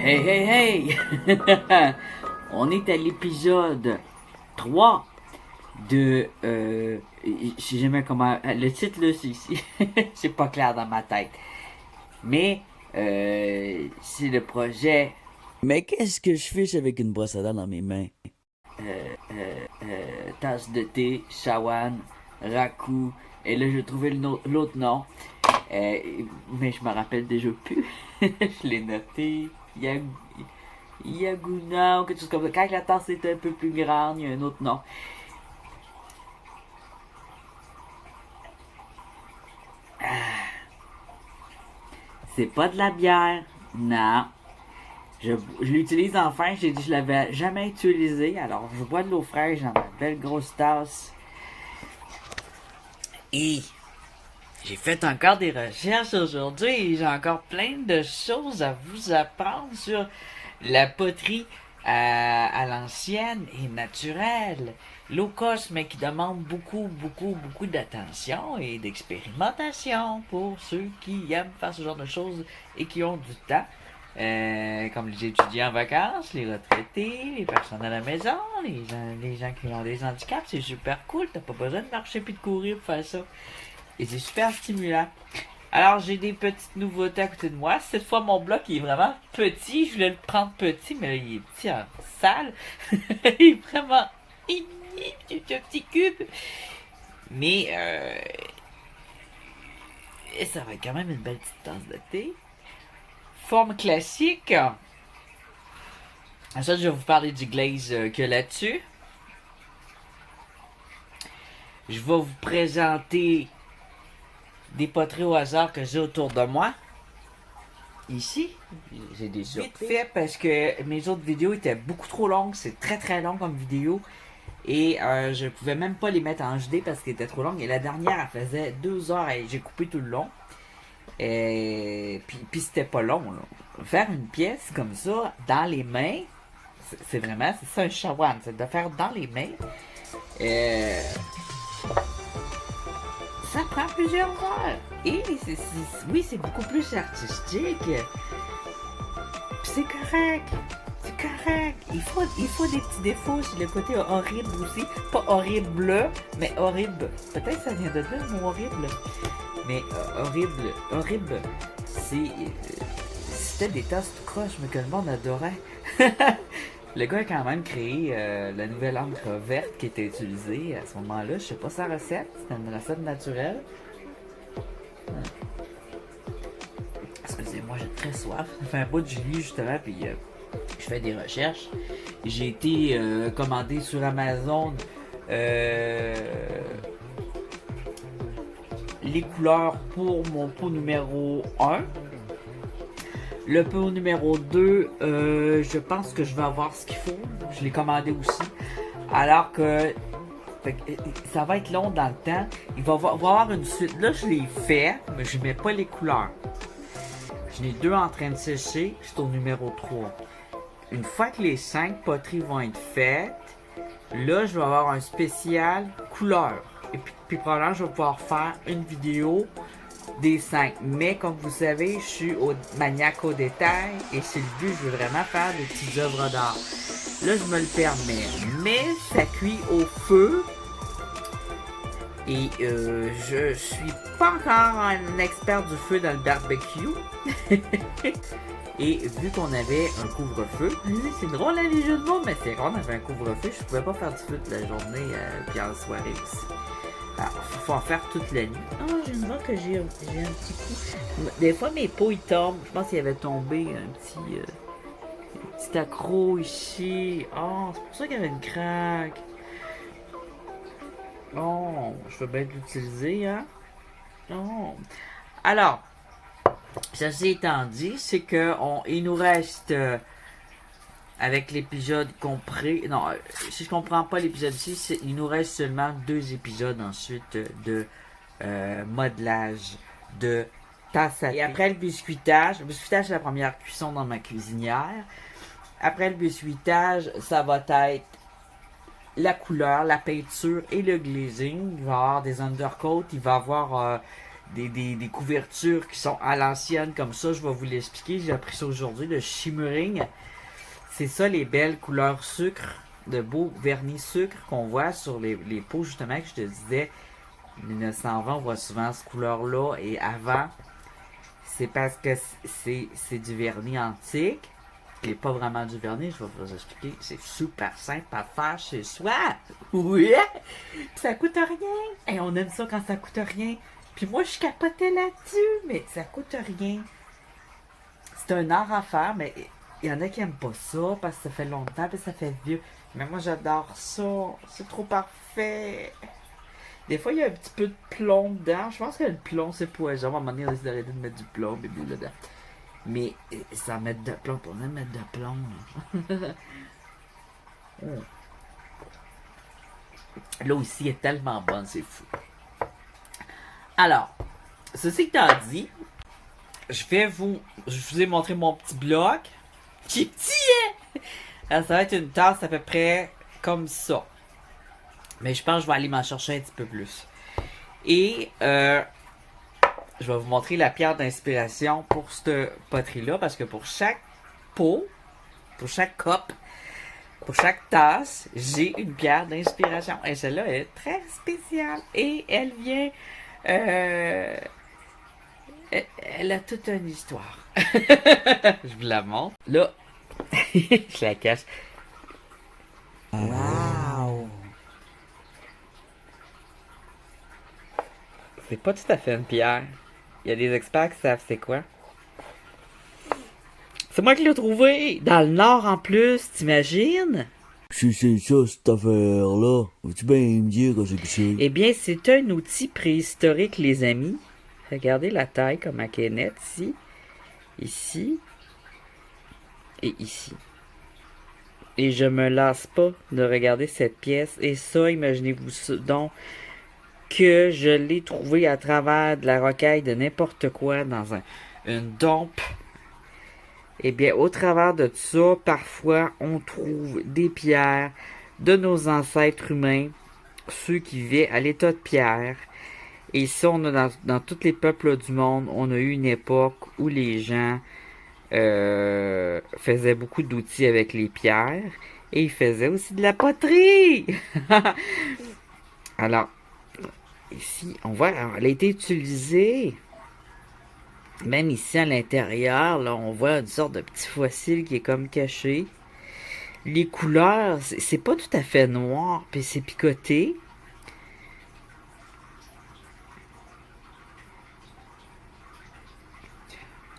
Hey, hey, hey! On est à l'épisode 3 de... je sais jamais comment... Le titre, là, c'est pas clair dans ma tête. Mais, c'est le projet... Mais qu'est-ce que je fiche avec une brosse à dents dans mes mains? Tasse de thé, Shawan, Raku... Et là, j'ai trouvé l'autre nom. Mais je me rappelle déjà plus. Je l'ai noté. Yaguna ou quelque chose comme ça. Quand la tasse est un peu plus grande, il y a un autre nom. C'est pas de la bière. Non. Je l'utilise enfin. J'ai dit que je l'avais jamais utilisé. Alors, je bois de l'eau fraîche dans ma belle grosse tasse. Et j'ai fait encore des recherches aujourd'hui et j'ai encore plein de choses à vous apprendre sur la poterie à l'ancienne et naturelle, low cost, mais qui demande beaucoup d'attention et d'expérimentation pour ceux qui aiment faire ce genre de choses et qui ont du temps. Comme les étudiants en vacances, les retraités, les personnes à la maison, les gens qui ont des handicaps, c'est super cool, t'as pas besoin de marcher puis de courir pour faire ça. Et c'est super stimulant. Alors, j'ai des petites nouveautés à côté de moi. Cette fois, mon bloc il est vraiment petit. Je voulais le prendre petit, mais là, il est petit en salle. Il est vraiment c'est un petit cube. Mais, ça va être quand même une belle petite tasse de thé. Forme classique. Ensuite, je vais vous parler du glaze qu'il y a là-dessus. Je vais vous présenter des poteries au hasard que j'ai autour de moi. Ici, j'ai des vite fait parce que mes autres vidéos étaient beaucoup trop longues. C'est très long comme vidéo. Et je pouvais même pas les mettre en HD parce qu'elles étaient trop longues. Et la dernière, elle faisait 2 heures et j'ai coupé tout le long. Et puis c'était pas long. Là. Faire une pièce comme ça dans les mains, c'est vraiment, c'est ça un shawan. C'est de faire dans les mains. Ça prend plusieurs heures. Et oui, c'est beaucoup plus artistique. Puis c'est correct. C'est correct. Il faut des petits défauts. C'est le côté horrible aussi. Pas horrible, mais horrible. Peut-être que ça vient de là, le mot horrible. Mais horrible. C'était des tasses tout croche, mais que le monde adorait. Le gars a quand même créé la nouvelle encre verte qui était utilisée à ce moment-là. Je sais pas sa recette. C'était une recette naturelle. Excusez-moi, j'ai très soif. Ça fait un bout de Julie justement, puis je fais des recherches. J'ai été commandé sur Amazon les couleurs pour mon pot numéro 1. Le pot numéro 2, je pense que je vais avoir ce qu'il faut. Je l'ai commandé aussi. Alors que ça va être long dans le temps. Il va y avoir une suite. Là, je l'ai fait, mais je mets pas les couleurs. J'en ai 2 en train de sécher. Je suis au numéro 3. Une fois que les 5 poteries vont être faites, là, je vais avoir un spécial couleur. Et puis probablement, je vais pouvoir faire une vidéo des 5. Mais comme vous savez, je suis maniaque au détail. Et c'est le but, je veux vraiment faire des petites œuvres d'art. Là, je me le permets. Mais ça cuit au feu. Et je suis pas encore un expert du feu dans le barbecue. Et vu qu'on avait un couvre-feu, c'est drôle à les jeux de mots, mais c'est rare, on avait un couvre-feu, je pouvais pas faire du feu toute la journée, puis en soirée aussi. Alors, faut en faire toute la nuit. Oh, je me vois que j'ai un petit coup. Des fois, mes pots, ils tombent. Je pense qu'il avait tombé un petit accro ici. Oh, c'est pour ça qu'il y avait une craque. Oh, je vais bien l'utiliser, hein. Oh. Alors, ceci étant dit, c'est que il nous reste avec l'épisode compris. Non, si je comprends pas l'épisode 6, il nous reste seulement 2 épisodes ensuite de modelage de tasse à thé. Et après le biscuitage c'est la première cuisson dans ma cuisinière. Après le biscuitage, ça va être la couleur, la peinture et le glazing. Il va y avoir des undercoats, il va y avoir des couvertures qui sont à l'ancienne comme ça. Je vais vous l'expliquer. J'ai appris ça aujourd'hui, le shimmering. C'est ça les belles couleurs sucre, de beaux vernis sucre qu'on voit sur les pots justement que je te disais. 1920, on voit souvent cette couleur-là. Et avant, c'est parce que c'est du vernis antique. Et pas vraiment du vernis, je vais vous expliquer. C'est super simple à faire chez soi. Oui! Ça coûte rien. Et on aime ça quand ça coûte rien. Puis moi, je capotais là-dessus, mais ça coûte rien. C'est un art à faire, mais il y en a qui aiment pas ça parce que ça fait longtemps et ça fait vieux. Mais moi, j'adore ça. C'est trop parfait. Des fois, il y a un petit peu de plomb dedans. Je pense que le plomb, c'est poison. À un moment donné, on a décidé d'arrêter de mettre du plomb, bébé, dedans. Mais ça mettre de plomb, pour même mettre de plomb. L'eau ici est tellement bonne, c'est fou. Alors, ceci étant dit, je vous ai montré mon petit bloc. Qui est petit, hein? Alors, ça va être une tasse à peu près comme ça. Mais je pense que je vais aller m'en chercher un petit peu plus. Et je vais vous montrer la pierre d'inspiration pour cette poterie-là. Parce que pour chaque pot, pour chaque coupe, pour chaque tasse, j'ai une pierre d'inspiration. Et celle-là est très spéciale. Et elle vient... elle a toute une histoire. Je vous la montre. Là, je la cache. Wow! C'est pas tout à fait une pierre. Il y a des experts qui savent c'est quoi. C'est moi qui l'ai trouvé! Dans le nord en plus, t'imagines? C'est ça, cette affaire-là. Veux-tu bien me dire que c'est que c'est? Eh bien, c'est un outil préhistorique, les amis. Regardez la taille comme elle est nette ici. Ici. Et ici. Et je me lasse pas de regarder cette pièce. Et ça, imaginez-vous donc que je l'ai trouvé à travers de la rocaille de n'importe quoi dans une dompe. Eh bien, au travers de ça, parfois, on trouve des pierres de nos ancêtres humains, ceux qui vivaient à l'état de pierre. Et ça, on a dans tous les peuples du monde, on a eu une époque où les gens faisaient beaucoup d'outils avec les pierres. Et ils faisaient aussi de la poterie! Alors, ici, on voit, alors, elle a été utilisée. Même ici à l'intérieur, là, on voit une sorte de petit fossile qui est comme caché. Les couleurs, c'est pas tout à fait noir, puis c'est picoté.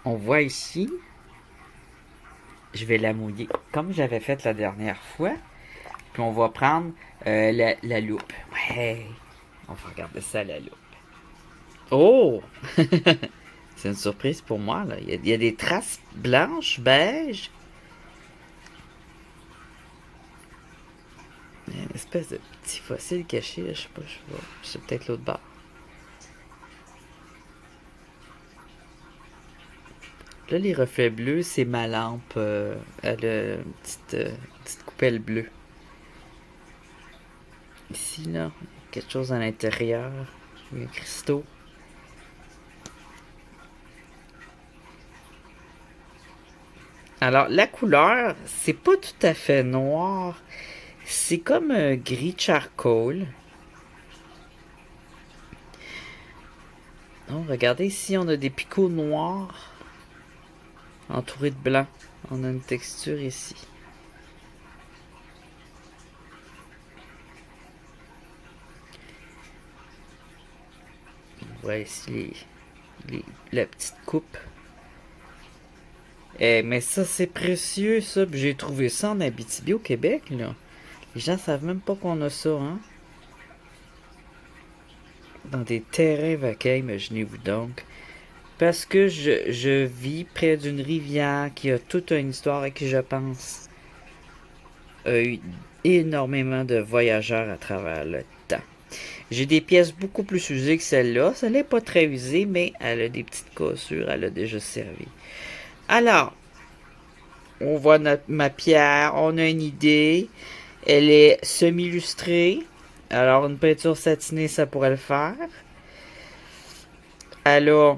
On voit ici, je vais la mouiller comme j'avais fait la dernière fois. Puis on va prendre la loupe. Ouais, on va regarder ça à la loupe. Oh! C'est une surprise pour moi, là. Il y a des traces blanches, beige. Il y a une espèce de petit fossile caché, là. Je sais pas, je vois. C'est peut-être l'autre bord. Là, les reflets bleus, c'est ma lampe. Elle a une petite coupelle bleue. Ici, là, quelque chose à l'intérieur. Il y a un cristaux. Alors, la couleur, c'est pas tout à fait noir. C'est comme un gris charcoal. Oh, regardez ici, on a des picots noirs entourés de blanc. On a une texture ici. On voit ici la petite coupe. Mais ça, c'est précieux, ça. J'ai trouvé ça en Abitibi, au Québec, là. Les gens savent même pas qu'on a ça, hein. Dans des terrains vacants, imaginez-vous donc. Parce que je vis près d'une rivière qui a toute une histoire et qui, je pense, a eu énormément de voyageurs à travers le temps. J'ai des pièces beaucoup plus usées que celle-là. Celle-là n'est pas très usée, mais elle a des petites cassures. Elle a déjà servi. Alors, on voit ma pierre, on a une idée. Elle est semi-lustrée. Alors, une peinture satinée, ça pourrait le faire. Elle a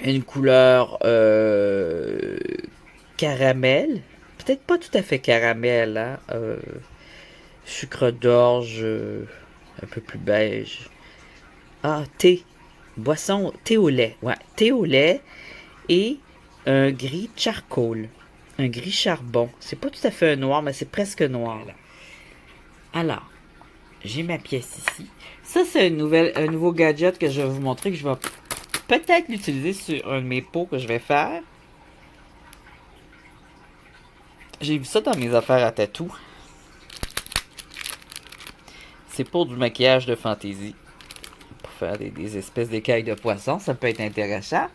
une couleur caramel. Peut-être pas tout à fait caramel, hein. Sucre d'orge, un peu plus beige. Ah, thé. Boisson, thé au lait. Ouais, thé au lait et un gris charcoal. Un gris charbon. C'est pas tout à fait un noir, mais c'est presque noir. Alors, j'ai ma pièce ici. Ça, c'est un nouveau gadget que je vais vous montrer, que je vais peut-être l'utiliser sur un de mes pots que je vais faire. J'ai vu ça dans mes affaires à tatou. C'est pour du maquillage de fantaisie. Pour faire des espèces d'écailles de poisson, ça peut être intéressant.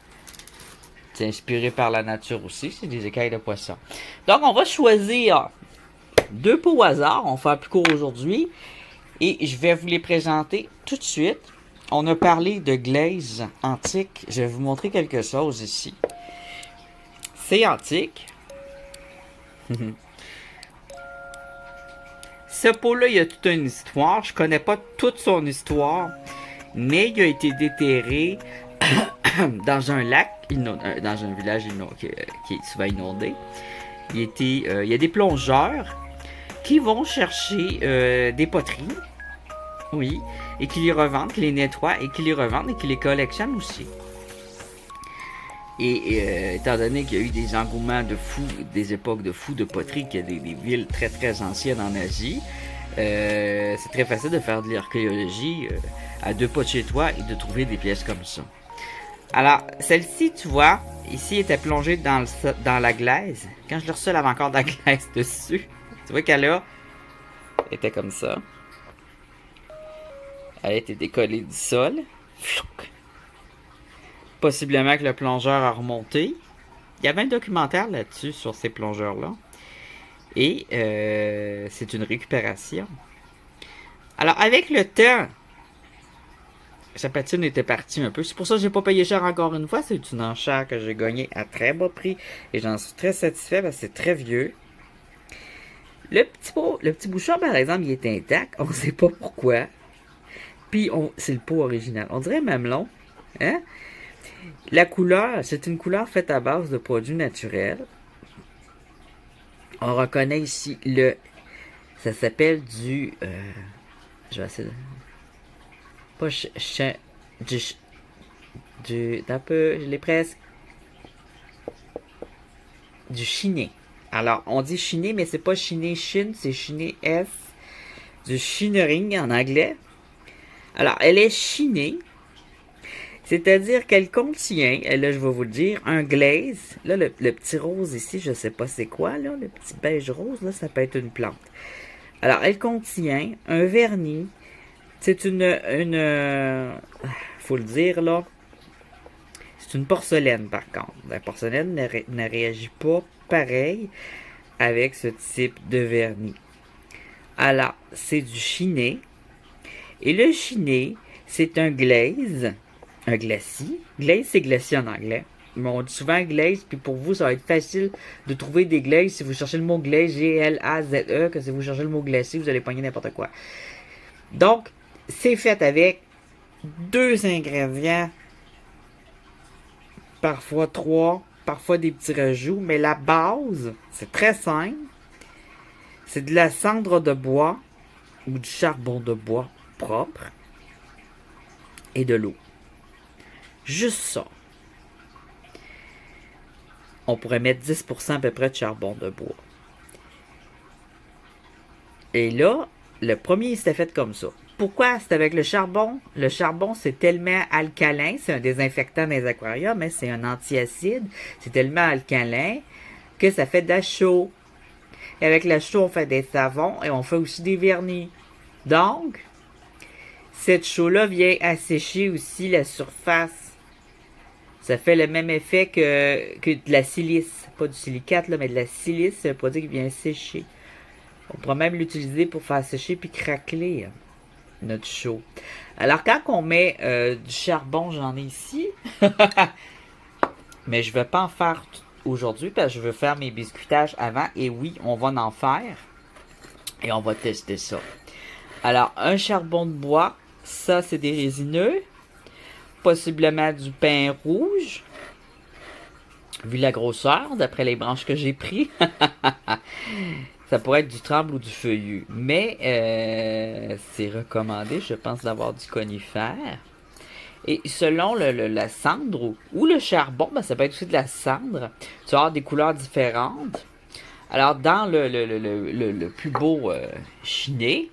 C'est inspiré par la nature aussi, c'est des écailles de poisson. Donc, on va choisir 2 pots au hasard. On va faire plus court aujourd'hui. Et je vais vous les présenter tout de suite. On a parlé de glaze antique. Je vais vous montrer quelque chose ici. C'est antique. Ce pot-là, il y a toute une histoire. Je connais pas toute son histoire. Mais il a été déterré dans un lac, dans un village qui est souvent inondé. Il y a des plongeurs qui vont chercher des poteries. Oui, et qui les revendent, qui les nettoient, et qui les revendent, et qui les collectionnent aussi. Et étant donné qu'il y a eu des engouements de fous, des époques de fous de poterie, qu'il y a des villes très très anciennes en Asie, c'est très facile de faire de l'archéologie à 2 pas de chez toi et de trouver des pièces comme ça. Alors, celle-ci, tu vois, ici, était plongée dans la glaise. Quand je le reçois, elle avait encore de la glaise dessus. Tu vois qu'elle était comme ça. Elle a été décollée du sol. Possiblement que le plongeur a remonté. Il y avait un documentaire là-dessus, sur ces plongeurs-là. Et c'est une récupération. Alors, avec le temps, sa patine était partie un peu. C'est pour ça que j'ai pas payé cher encore une fois. C'est une enchère que j'ai gagnée à très bas prix. Et j'en suis très satisfait parce que c'est très vieux. Le petit bouchon, par exemple, il est intact. On ne sait pas pourquoi. Puis, c'est le pot original. On dirait mamelon. Hein? La couleur, c'est une couleur faite à base de produits naturels. On reconnaît ici ça s'appelle du... je vais essayer de... Pas d'un peu... Je l'ai presque... Du chiné. Alors, on dit chiné, mais c'est pas chiné Chine, c'est chiné S. Du chinering en anglais. Alors, elle est chinée. C'est-à-dire qu'elle contient, et là je vais vous le dire, un glaze. Là, le petit rose ici, je sais pas c'est quoi, là, le petit beige rose, là, ça peut être une plante. Alors, elle contient un vernis. C'est faut le dire, là, c'est une porcelaine, par contre. La porcelaine ne réagit pas pareil avec ce type de vernis. Alors, c'est du chiné. Et le chiné, c'est un glaze. Un glacis. Glaze, c'est glacis en anglais. Mais on dit souvent glaze, puis pour vous, ça va être facile de trouver des glazes si vous cherchez le mot glaze, G-L-A-Z-E, que si vous cherchez le mot glacé, vous allez pogner n'importe quoi. Donc, c'est fait avec 2 ingrédients, parfois 3, parfois des petits rajouts, mais la base, c'est très simple. C'est de la cendre de bois ou du charbon de bois propre et de l'eau. Juste ça. On pourrait mettre 10% à peu près de charbon de bois. Et là, le premier, c'était fait comme ça. Pourquoi c'est avec le charbon? Le charbon, c'est tellement alcalin, c'est un désinfectant dans les aquariums, mais c'est un antiacide. C'est tellement alcalin que ça fait de la chaux. Et avec la chaux, on fait des savons et on fait aussi des vernis. Donc, cette chaux-là vient assécher aussi la surface. Ça fait le même effet que de la silice. Pas du silicate, là, mais de la silice, c'est un produit qui vient sécher. On pourrait même l'utiliser pour faire sécher puis craqueler notre chaux. Alors, quand on met du charbon, j'en ai ici. Mais je ne vais pas en faire aujourd'hui parce que je veux faire mes biscuitages avant. Et oui, on va en faire. Et on va tester ça. Alors, un charbon de bois, ça, c'est des résineux. possiblement du pin rouge, vu la grosseur, d'après les branches que j'ai pris. Ça pourrait être du tremble ou du feuillu. Mais c'est recommandé, je pense, d'avoir du conifère. Et selon la cendre ou le charbon, ben, ça peut être aussi de la cendre. Tu vas avoir des couleurs différentes. Alors, dans le plus beau chiné,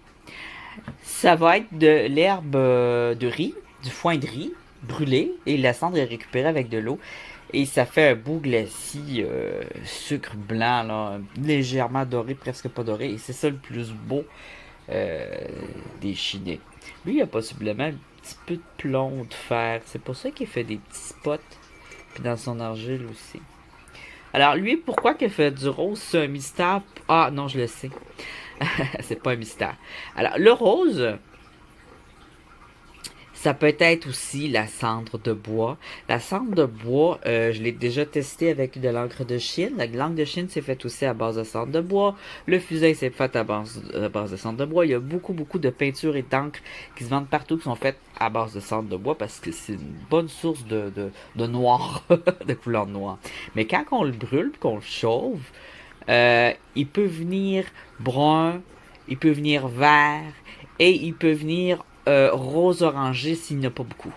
ça va être de l'herbe de riz, du foin de riz brûlé. Et la cendre est récupérée avec de l'eau. Et ça fait un beau glacis sucre blanc, là, légèrement doré, presque pas doré. Et c'est ça le plus beau des chinés. Lui, il a possiblement un petit peu de plomb de fer. C'est pour ça qu'il fait des petits spots. Puis dans son argile aussi. Alors, lui, pourquoi qu'il fait du rose? C'est un mystère. Ah, non, je le sais. C'est pas un mystère. Alors, le rose, ça peut être aussi la cendre de bois. La cendre de bois, je l'ai déjà testé avec de l'encre de Chine. L'encre de Chine, c'est fait aussi à base de cendre de bois. Le fusain, c'est fait à base de cendre de bois. Il y a beaucoup de peintures et d'encre qui se vendent partout, qui sont faites à base de cendre de bois parce que c'est une bonne source de noir, de couleur noire. Mais quand on le brûle, qu'on le chauffe, il peut venir brun, il peut venir vert et il peut venir rose orangé s'il n'y en a pas beaucoup.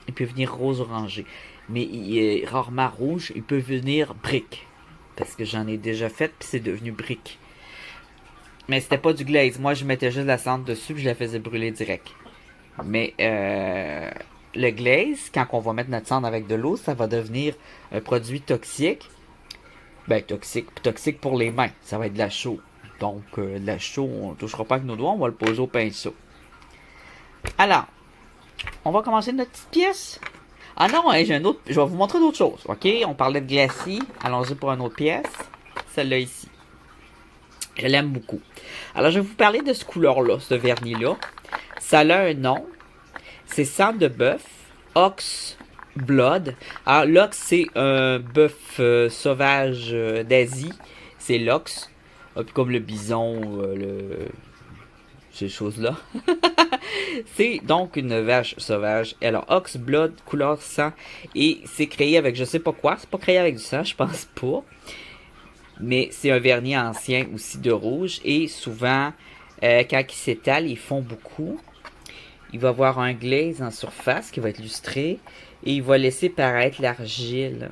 Il peut venir rose orangé. Mais il est rarement rouge. Il peut venir brique. Parce que j'en ai déjà fait puis c'est devenu brique. Mais c'était pas du glaze. Moi je mettais juste la cendre dessus puis je la faisais brûler direct. Mais le glaze, quand on va mettre notre cendre avec de l'eau, ça va devenir un produit toxique. Ben toxique pour les mains. Ça va être de la chaux. Donc de la chaux, on ne touchera pas avec nos doigts, on va le poser au pinceau. Alors, on va commencer notre petite pièce. Ah non, hein, je vais vous montrer d'autres choses. OK, on parlait de glacis. Allons-y pour une autre pièce. Celle-là ici. Je l'aime beaucoup. Alors, je vais vous parler de ce couleur-là, ce vernis-là. Ça a un nom. C'est sang de bœuf. Ox Blood. Alors, l'ox, c'est un bœuf sauvage d'Asie. C'est l'ox. Puis comme le bison, ces choses-là. C'est donc une vache sauvage. Alors, Ox Blood, couleur sang. Et c'est créé avec je sais pas quoi. C'est pas créé avec du sang, je pense pas. Mais c'est un vernis ancien aussi de rouge. Et souvent, quand il s'étale, ils font beaucoup. Il va avoir un glaze en surface qui va être lustré. Et il va laisser paraître l'argile.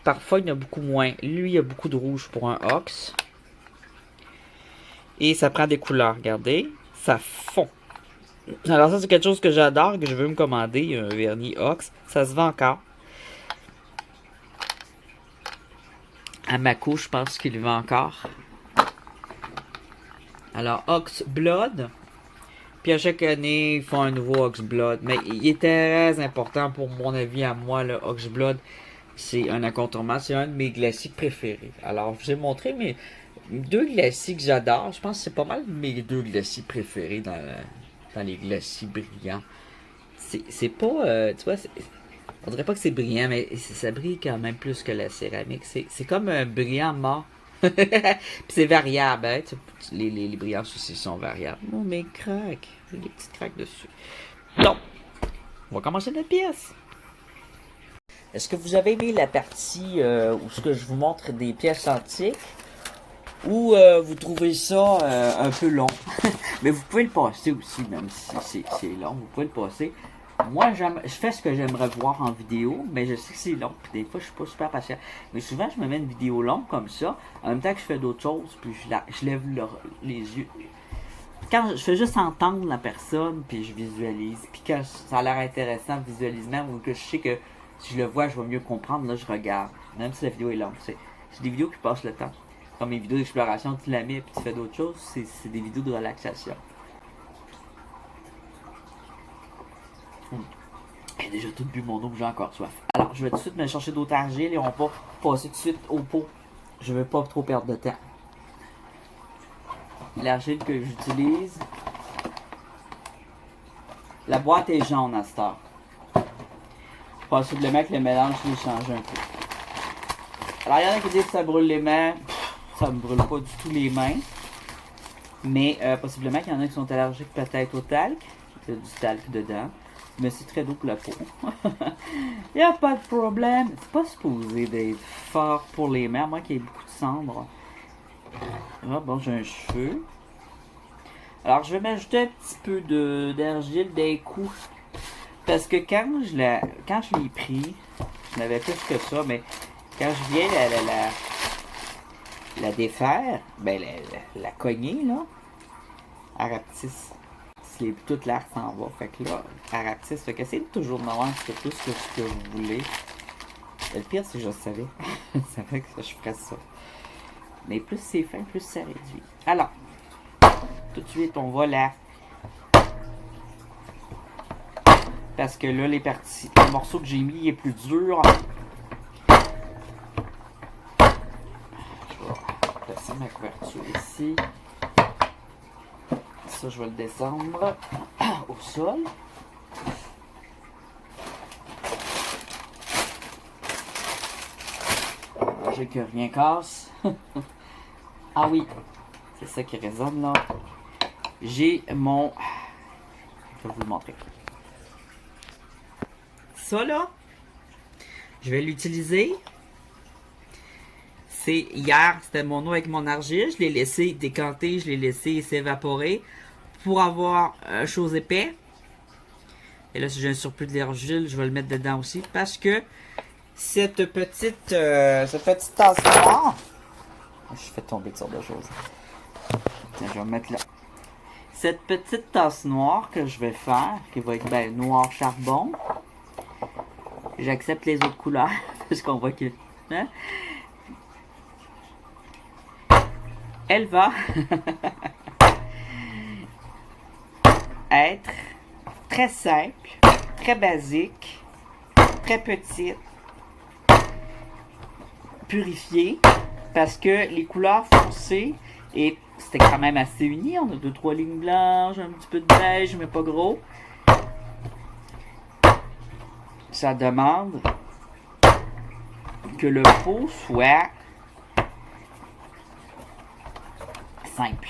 Parfois, il y en a beaucoup moins. Lui, il y a beaucoup de rouge pour un Ox. Et ça prend des couleurs, regardez. Ça fond. Alors ça, c'est quelque chose que j'adore, que je veux me commander, un vernis Ox. Ça se vend encore. À Mako, je pense qu'il le vend encore. Alors, Ox Blood. Puis à chaque année, ils font un nouveau Ox Blood. Mais il est très important pour mon avis à moi, le Ox Blood. C'est un incontournable. C'est un de mes glacis préférés. Alors, je vous ai montré mes deux glacis que j'adore. Je pense que c'est pas mal mes deux glacis préférés dans les glacis brillants. C'est pas... tu vois, on dirait pas que c'est brillant, mais ça brille quand même plus que la céramique. C'est comme un brillant mort. Puis c'est variable, hein? Les brillances aussi sont variables. Oh, mes craques. J'ai des petites craques dessus. Donc, on va commencer notre pièce. Est-ce que vous avez aimé la partie où ce que je vous montre des pièces antiques? Ou vous trouvez ça un peu long? Mais vous pouvez le passer aussi, même si c'est long. Vous pouvez le passer. Moi, je fais ce que j'aimerais voir en vidéo, mais je sais que c'est long. Puis des fois, je suis pas super patient. Mais souvent, je me mets une vidéo longue comme ça, en même temps que je fais d'autres choses, puis je lève les yeux. Quand je fais juste entendre la personne, puis je visualise. Puis quand ça a l'air intéressant visuellement, ou que je sais que si je le vois, je vais mieux comprendre, là, je regarde. Même si la vidéo est longue. C'est des vidéos qui passent le temps. Comme les vidéos d'exploration, tu la mets et tu fais d'autres choses, c'est des vidéos de relaxation. J'ai déjà tout bu mon eau, j'ai encore soif. Alors, je vais tout de suite me chercher d'autres argiles et on va passer tout de suite au pot. Je veux pas trop perdre de temps. L'argile que j'utilise. La boîte est jaune à cette heure. Possiblement que le mélange l'ait changé un peu. Alors, il y en a qui disent que ça brûle les mains. Ça me brûle pas du tout les mains. Mais possiblement qu'il y en a qui sont allergiques peut-être au talc. Il y a du talc dedans. Mais c'est très doux pour la peau. Il n'y a pas de problème. C'est pas supposé d'être fort pour les mains, à moins qu'il y ait beaucoup de cendres. Ah bon, j'ai un cheveu. Alors, je vais m'ajouter un petit peu d'argile d'un coup. Parce que quand je l'ai pris, je n'avais plus que ça, mais quand je viens la défaire, ben la cogner, là, elle rapetisse. Toute l'air s'en va. Fait que là, elle rapetisse. Fait que essayez de toujours de voir ce que vous voulez. Le pire, c'est que je savais. Ça fait que je ferais ça. Mais plus c'est fin, plus ça réduit. Alors, tout de suite, on va là. Parce que là, le morceau que j'ai mis est plus dur. Je vais placer ma couverture ici. Ça, je vais le descendre au sol. J'ai que rien casse. Ah oui, c'est ça qui résonne là. J'ai mon... Je vais vous le montrer. Ça là, je vais l'utiliser. C'est hier, c'était mon eau avec mon argile. Je l'ai laissé décanter, je l'ai laissé s'évaporer pour avoir chose épais. Et là, si j'ai un surplus de l'argile, je vais le mettre dedans aussi parce que cette petite tasse noire, je fais tomber toutes sortes de choses. Tiens, je vais mettre là. Cette petite tasse noire que je vais faire, qui va être noir charbon. J'accepte les autres couleurs parce qu'on voit que hein? Elle va être très simple, très basique, très petite, purifiée, parce que les couleurs foncées, et c'était quand même assez uni, on a 2-3 lignes blanches, un petit peu de beige, mais pas gros. Ça demande que le pot soit simple,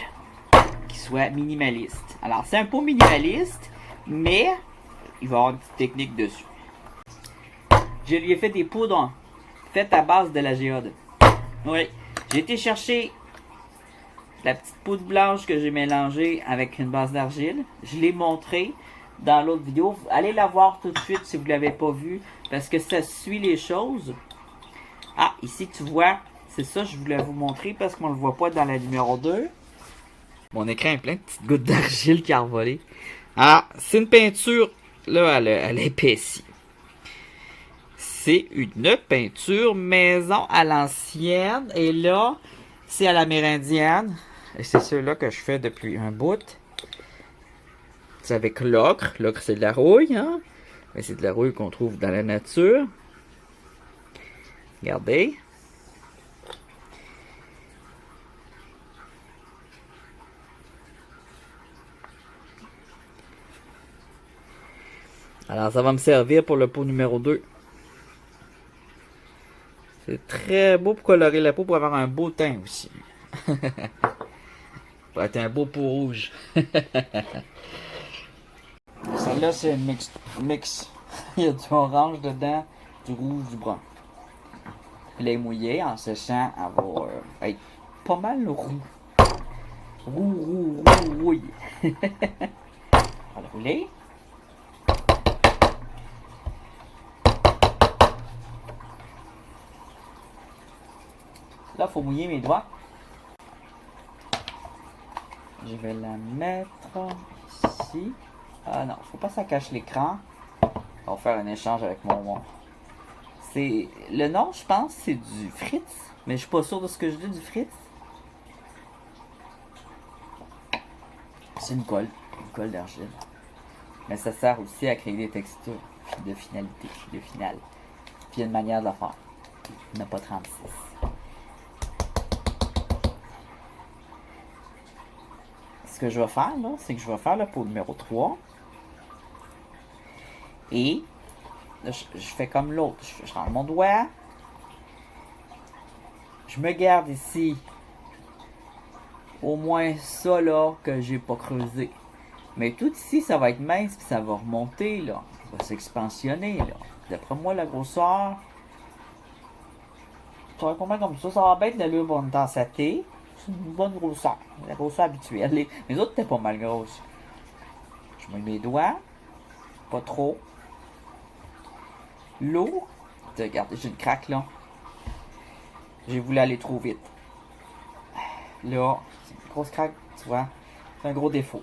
qu'il soit minimaliste. Alors, c'est un pot minimaliste, mais il va y avoir une petite technique dessus. Je lui ai fait des poudres faites à base de la géode. Oui, j'ai été chercher la petite poudre blanche que j'ai mélangée avec une base d'argile. Je l'ai montré dans l'autre vidéo. Allez la voir tout de suite si vous ne l'avez pas vue, parce que ça suit les choses. Ah, ici tu vois, c'est ça je voulais vous montrer parce qu'on ne le voit pas dans la numéro 2. Mon écran est plein de petites gouttes d'argile qui a envolé. Ah, c'est une peinture, là, elle épaissit. C'est une peinture maison à l'ancienne. Et là, c'est à l'amérindienne. Et c'est ceux-là que je fais depuis un bout. C'est avec l'ocre. L'ocre, c'est de la rouille, hein? Mais c'est de la rouille qu'on trouve dans la nature. Regardez. Alors, ça va me servir pour le pot numéro 2. C'est très beau pour colorer la peau, pour avoir un beau teint aussi. Pour être un beau pot rouge. Celle-là, c'est un mix. Il y a du orange dedans, du rouge, du brun. Elle est mouillée, en séchant, elle va être pas mal roux. Roux. On va le rouler. Là, il faut mouiller mes doigts. Je vais la mettre ici. Ah non, faut pas que ça cache l'écran. On va faire un échange avec mon... C'est... Le nom, je pense, c'est du Fritz. Mais je suis pas sûr de ce que je dis du Fritz. C'est une colle d'argile. Mais ça sert aussi à créer des textures de finalité, de finale. Puis il y a une manière de la faire. Il n'y en a pas 36. Ce que je vais faire, là, c'est que je vais faire le pot numéro 3. Et là, je fais comme l'autre. Je rentre mon doigt. Je me garde ici au moins ça là que j'ai pas creusé. Mais tout ici, ça va être mince, puis ça va remonter, là. Ça va s'expansionner, là. D'après moi, la grosseur, ça va être pas mal comme ça. Ça va bien être l'allure bonne densité. C'est une bonne grosseur. La grosseur habituelle. Les autres étaient pas mal grosses. Je mets mes doigts. Pas trop. L'eau. Regardez, j'ai une craque, là. J'ai voulu aller trop vite. Là, c'est une grosse craque, tu vois. C'est un gros défaut.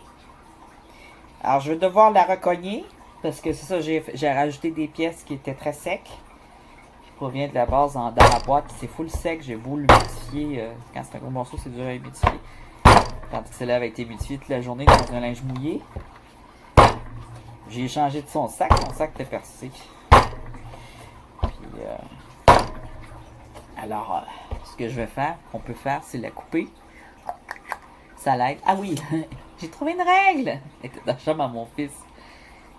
Alors, je vais devoir la recogner. Parce que c'est ça, j'ai rajouté des pièces qui étaient très secs. Qui proviennent de la base dans la boîte. Puis c'est full sec. J'ai beau l'humidifier. Quand c'est un gros morceau, c'est dur à humidifier. Tandis que celle-là avait été humidifiée toute la journée dans un linge mouillé. J'ai changé de son sac. Mon sac était percé. Puis, alors, ce que je vais faire, qu'on peut faire, c'est la couper. Ça l'aide. Ah oui, j'ai trouvé une règle. Elle était dans la chambre à mon fils.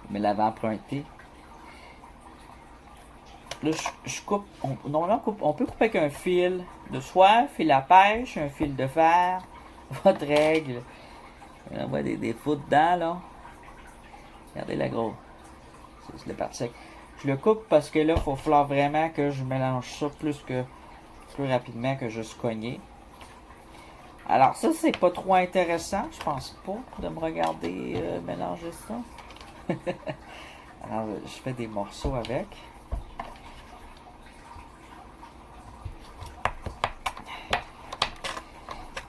Il me l'avait emprunté. Là, je coupe. Normalement, on peut couper avec un fil de soie, fil à pêche, un fil de fer. Votre règle. On voit des défauts dedans, là. Regardez la grosse. C'est le parti sec. Je le coupe parce que là, il va falloir vraiment que je mélange ça plus rapidement que juste cogner. Alors ça, c'est pas trop intéressant, je pense pas, de me regarder mélanger ça. Alors, je fais des morceaux avec.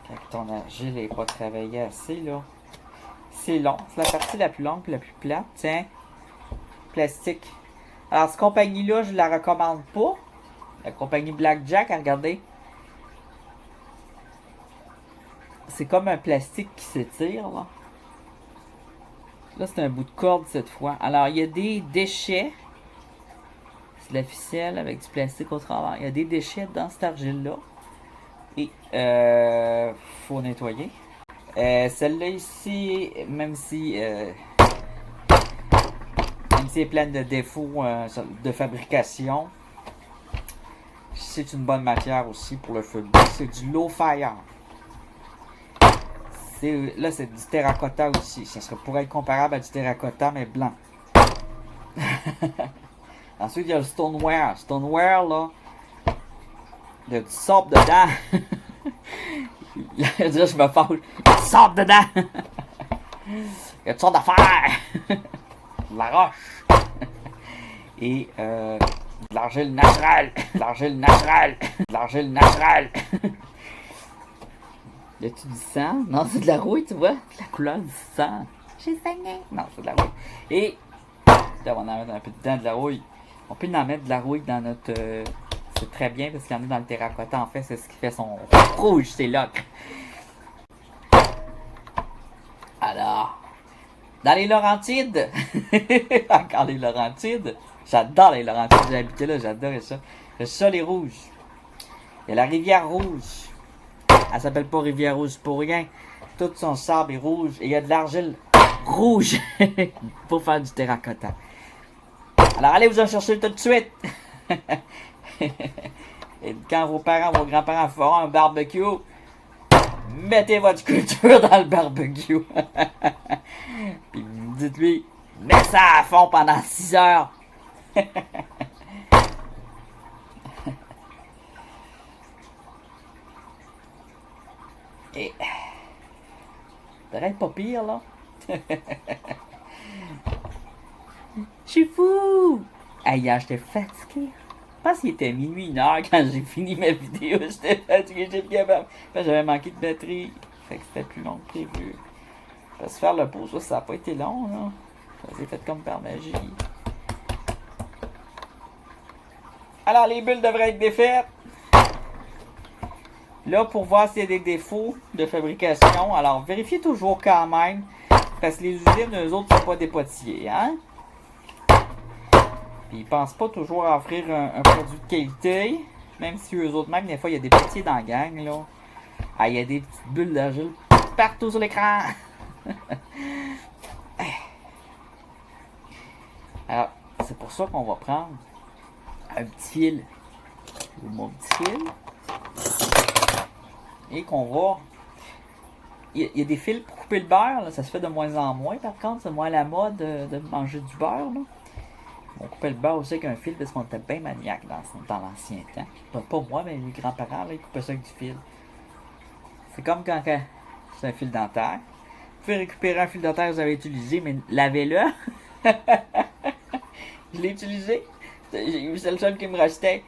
Quand ton argile n'est pas travaillé assez, là, c'est long. C'est la partie la plus longue et la plus plate. Tiens, plastique. Alors, cette compagnie-là, je la recommande pas. La compagnie Blackjack, regardez. C'est comme un plastique qui s'étire, là. Là, c'est un bout de corde cette fois. Alors, il y a des déchets. C'est de la ficelle avec du plastique au travers. Il y a des déchets dans cette argile-là. Et, faut nettoyer. Celle-là ici, même si elle est pleine de défauts de fabrication, c'est une bonne matière aussi pour le football. C'est du low fire. Là, c'est du terracotta aussi. Ça pourrait être comparable à du terracotta, mais blanc. Ensuite, il y a le stoneware. Stoneware, là, il y a du sable dedans. Je me fâche. Il y a du sable dedans. Il y a toutes sortes d'affaires. De la roche. Et de l'argile naturelle. De l'argile naturelle. De l'argile naturelle. Y a-tu du sang? Non, c'est de la rouille, tu vois? La couleur du sang. J'ai saigné. Non, c'est de la rouille. Et, là, on va en mettre un peu dedans de la rouille. On peut en mettre de la rouille dans notre... c'est très bien parce qu'il y en a dans le terracotta. En fait, c'est ce qui fait son rouge, c'est l'ocre. Alors, dans les Laurentides. Encore les Laurentides. J'adore les Laurentides. J'ai habité là, j'adorais ça. Le sol est rouge. Il y a la rivière rouge. Elle s'appelle pas Rivière Rouge pour rien. Tout son sable est rouge. Et il y a de l'argile rouge pour faire du terracotta. Alors allez vous en chercher tout de suite. Et quand vos parents, vos grands-parents feront un barbecue, mettez votre culture dans le barbecue. Puis dites-lui, mets ça à fond pendant 6 heures. Et ça devrait être pas pire, là. Je suis fou! Hey, hier, j'étais fatigué. Je pense qu'il était minuit, 1h quand j'ai fini ma vidéo. J'étais fatigué, j'étais capable. J'avais manqué de batterie. Fait que c'était plus long que prévu. Parce que faire le pause, ça n'a pas été long, là. Ça s'est fait comme par magie. Alors, les bulles devraient être défaites. Là, pour voir s'il y a des défauts de fabrication, alors vérifiez toujours quand même, parce que les usines, eux autres, ne sont pas des potiers, hein? Puis ils pensent pas toujours à offrir un produit de qualité, même si eux autres même, des fois, il y a des potiers dans la gang, là. Ah, il y a des petites bulles d'argile partout sur l'écran! Alors, c'est pour ça qu'on va prendre un petit fil, mon petit fil, et qu'on va il y a des fils pour couper le beurre, là, ça se fait de moins en moins par contre, c'est moins la mode de manger du beurre. Là. On coupait le beurre aussi avec un fil parce qu'on était bien maniaque dans l'ancien temps. Pas moi, mais les grands-parents, là, ils coupaient ça avec du fil. C'est comme quand c'est un fil dentaire. Vous pouvez récupérer un fil dentaire que vous avez utilisé, mais lavez-le. Je l'ai utilisé. C'est le seul qui me restait.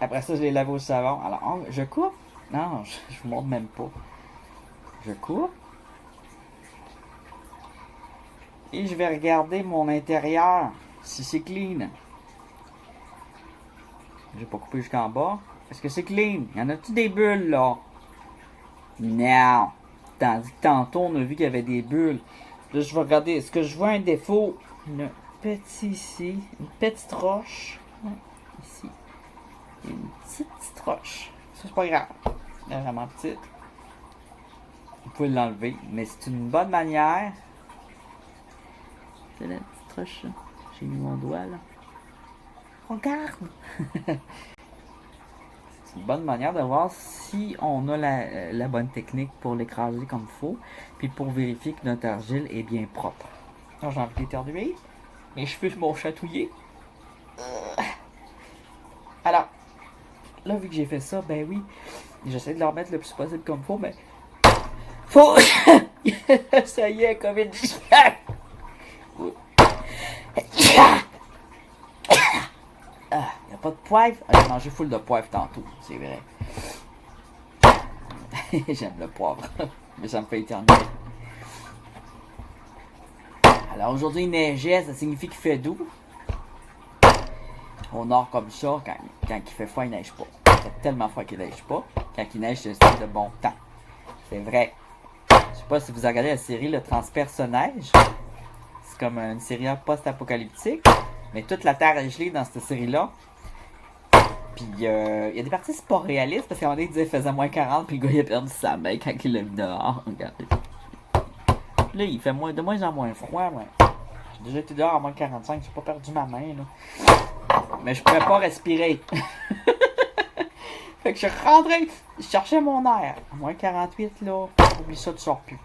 Après ça, je l'ai lavé au savon. Alors, je coupe. Non, je vous montre même pas. Je coupe. Et je vais regarder mon intérieur. Si c'est clean. J'ai pas coupé jusqu'en bas. Est-ce que c'est clean? Y en a-tu des bulles, là? Non. Tandis que tantôt, on a vu qu'il y avait des bulles. Là, je vais regarder. Est-ce que je vois un défaut? Un petit ici. Une petite roche. Ici. Une petite roche. Ça, c'est pas grave. Elle est vraiment petite. Vous pouvez l'enlever. Mais c'est une bonne manière. C'est la petite roche, là. J'ai mis mon doigt, là. Regarde! C'est une bonne manière de voir si on a la bonne technique pour l'écraser comme il faut, puis pour vérifier que notre argile est bien propre. Alors, j'ai envie d'éternuer. Mes cheveux m'ont chatouillé. Alors, là, vu que j'ai fait ça, ben oui, j'essaie de le remettre le plus possible comme il faut, mais... Faut... Ça y est, COVID-19! Ah, y a pas de poivre? Ah, j'ai mangé full de poivre tantôt, c'est vrai. J'aime le poivre, mais ça me fait éternuer. Alors aujourd'hui il neigeait, ça signifie qu'il fait doux. Au nord comme ça, quand il fait froid, il neige pas. Il fait tellement froid qu'il neige pas. Quand il neige, c'est un style de bon temps. C'est vrai. Je sais pas si vous avez regardé la série Le Transperce-Neige. C'est comme une série post-apocalyptique. Mais toute la terre est gelée dans cette série-là. Puis il y a des parties c'est pas réaliste parce qu'à un moment donné il disait qu'il faisait moins 40 puis le gars il a perdu sa main quand il l'a mis dehors. Regardez. Là il fait de moins en moins froid. Ouais. J'ai déjà été dehors à moins 45, j'ai pas perdu ma main là. Mais je pouvais pas respirer. Fait que je suis rentré, je cherchais mon air. À moins 48 là, oublie ça, tu sors plus.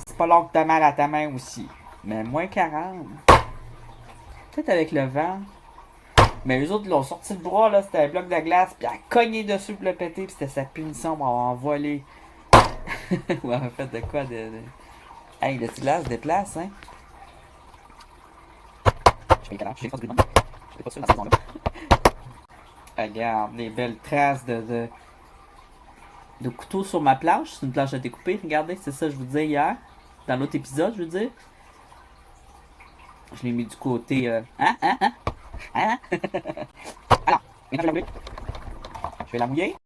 C'est pas long que t'as mal à ta main aussi. Mais moins 40. Peut-être avec le vent. Mais eux autres, ils l'ont sorti le bras, là, c'était un bloc de glace, puis elle a cogné dessus pour le péter, puis c'était sa punition pour avoir volé. Ou en fait de quoi Hey, le petit glace déplace, hein? Je fais une j'ai pas de grille. Je fais pas sûr dans cette saison-là. Regarde, les belles traces de couteau sur ma planche. C'est une planche à découper, regardez, c'est ça que je vous disais hier. Dans l'autre épisode, je veux dire. Je l'ai mis du côté... Hein? Alors, maintenant je vais la mouiller. Je vais la mouiller.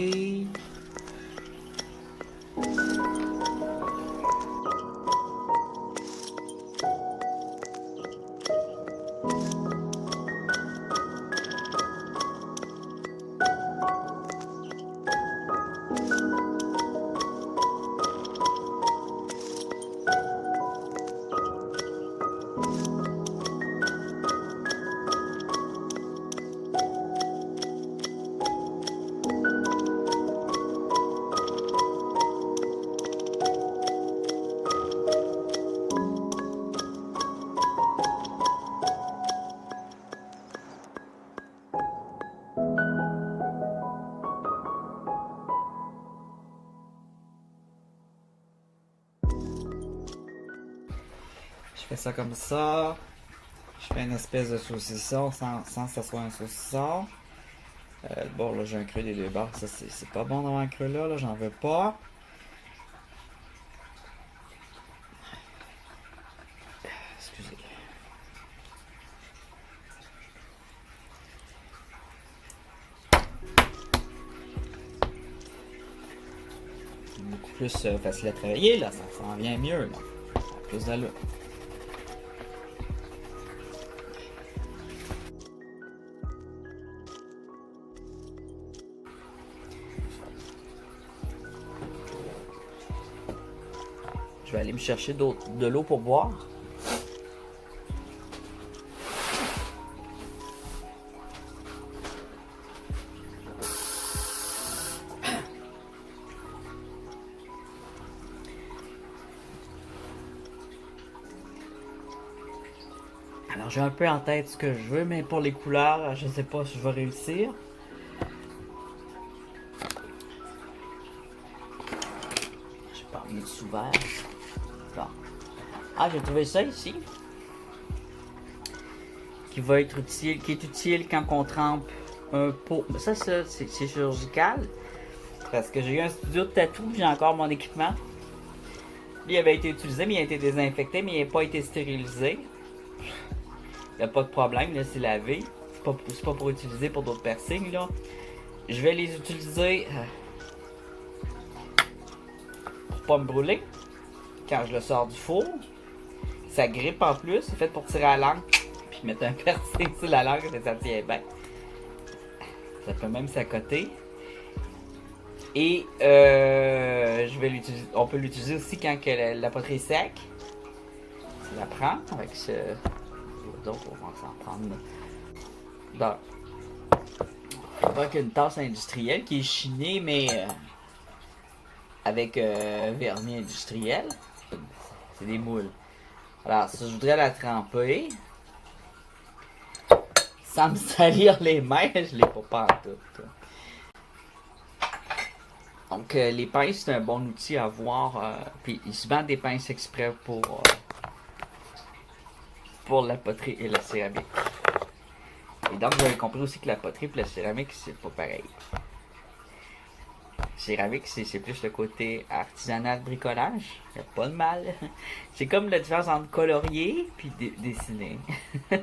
Et... Je fais ça comme ça. Je fais une espèce de saucisson sans que ça soit un saucisson. Bon, là, j'ai un creux des deux bords. Ça, c'est pas bon d'avoir un creux là. J'en veux pas. Excusez. plus facile à travailler, là, ça s'en vient mieux, là. Ça a plus d'allure. Je vais aller me chercher de l'eau pour boire. Alors j'ai un peu en tête ce que je veux, mais pour les couleurs, je sais pas si je vais réussir. Je vais pas mis sous verre. Bon. Ah, j'ai trouvé ça ici. Qui va être utile, qui est utile quand on trempe un pot. Ça c'est chirurgical. Parce que j'ai eu un studio de tatou, j'ai encore mon équipement. Lui, il avait été utilisé, mais il a été désinfecté, mais il n'a pas été stérilisé. Il n'y a pas de problème, là, c'est lavé. C'est pas pour utiliser pour d'autres piercings, là. Je vais les utiliser pour pas me brûler. Quand je le sors du four. Ça grippe en plus, c'est fait pour tirer la langue. Puis mettre un piercing sur la langue, ça tient bien. Ça peut même s'accoter. Et on peut l'utiliser aussi quand que la poterie est sec. Tu la prends avec ce... Donc on va s'en prendre avec une tasse industrielle qui est chinée mais avec vernis industriel. C'est des moules. Alors ça, je voudrais la tremper sans me salir les mains. Je l'ai pas en tout. Donc les pinces c'est un bon outil à avoir. Puis ils se vendent des pinces exprès pour la poterie et la céramique. Et donc, vous avez compris aussi que la poterie et la céramique, c'est pas pareil. Céramique, c'est plus le côté artisanal de bricolage. Y a pas de mal. C'est comme la différence entre colorier puis dessiner. C'est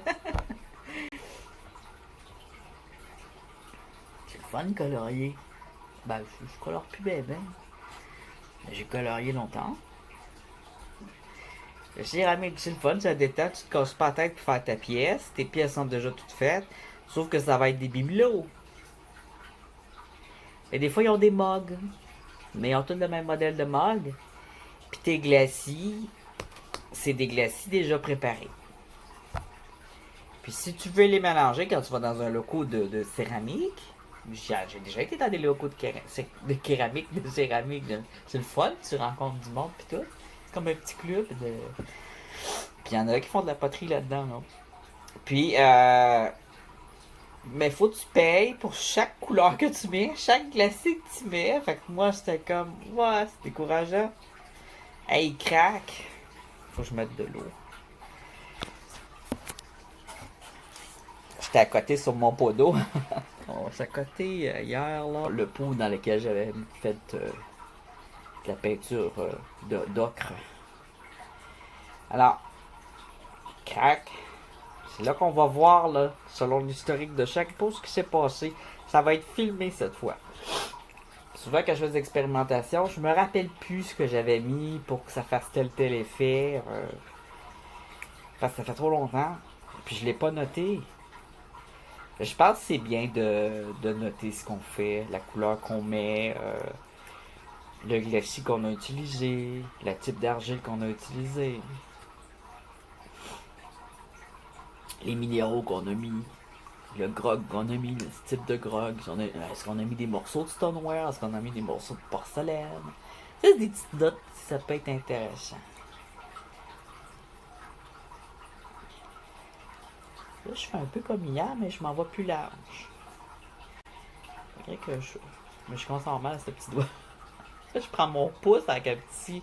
le fun colorier. Ben, je colore plus bien. Mais j'ai colorié longtemps. Le céramique, c'est le fun, ça détend, tu te casses pas la tête pour faire ta pièce. Tes pièces sont déjà toutes faites. Sauf que ça va être des bibelots. Et des fois, ils ont des mugs. Mais ils ont tous le même modèle de mug. Puis tes glacis, c'est des glacis déjà préparés. Puis si tu veux les mélanger quand tu vas dans un local de céramique, j'ai déjà été dans des locaux de céramique, c'est le fun, tu rencontres du monde puis tout. C'est comme un petit club de... Puis il y en a qui font de la poterie là-dedans, là. Puis, mais faut que tu payes pour chaque couleur que tu mets, chaque glacis que tu mets. Fait que moi, c'était comme, ouais, c'est décourageant. Hey, il craque. Faut que je mette de l'eau. J'étais à côté sur mon pot d'eau. On s'est à côté hier, là. Le pot dans lequel j'avais fait de la peinture d'ocre. Alors, crac. C'est là qu'on va voir, là, selon l'historique de chaque pot, ce qui s'est passé. Ça va être filmé cette fois. Souvent, quand je fais des expérimentations, je me rappelle plus ce que j'avais mis pour que ça fasse tel effet. Parce que ça fait trop longtemps. Puis je l'ai pas noté. Je pense que c'est bien de noter ce qu'on fait, la couleur qu'on met, le glacis qu'on a utilisé, le type d'argile qu'on a utilisé, les minéraux qu'on a mis, le grog qu'on a mis, le type de grog. Est-ce qu'on a mis des morceaux de stoneware? Est-ce qu'on a mis des morceaux de porcelaine? C'est des petites notes, ça peut être intéressant. Là, je fais un peu comme hier, mais je m'en vais plus large. Faudrait que mais je commence à avoir mal à ce petit doigt. Là, je prends mon pouce avec une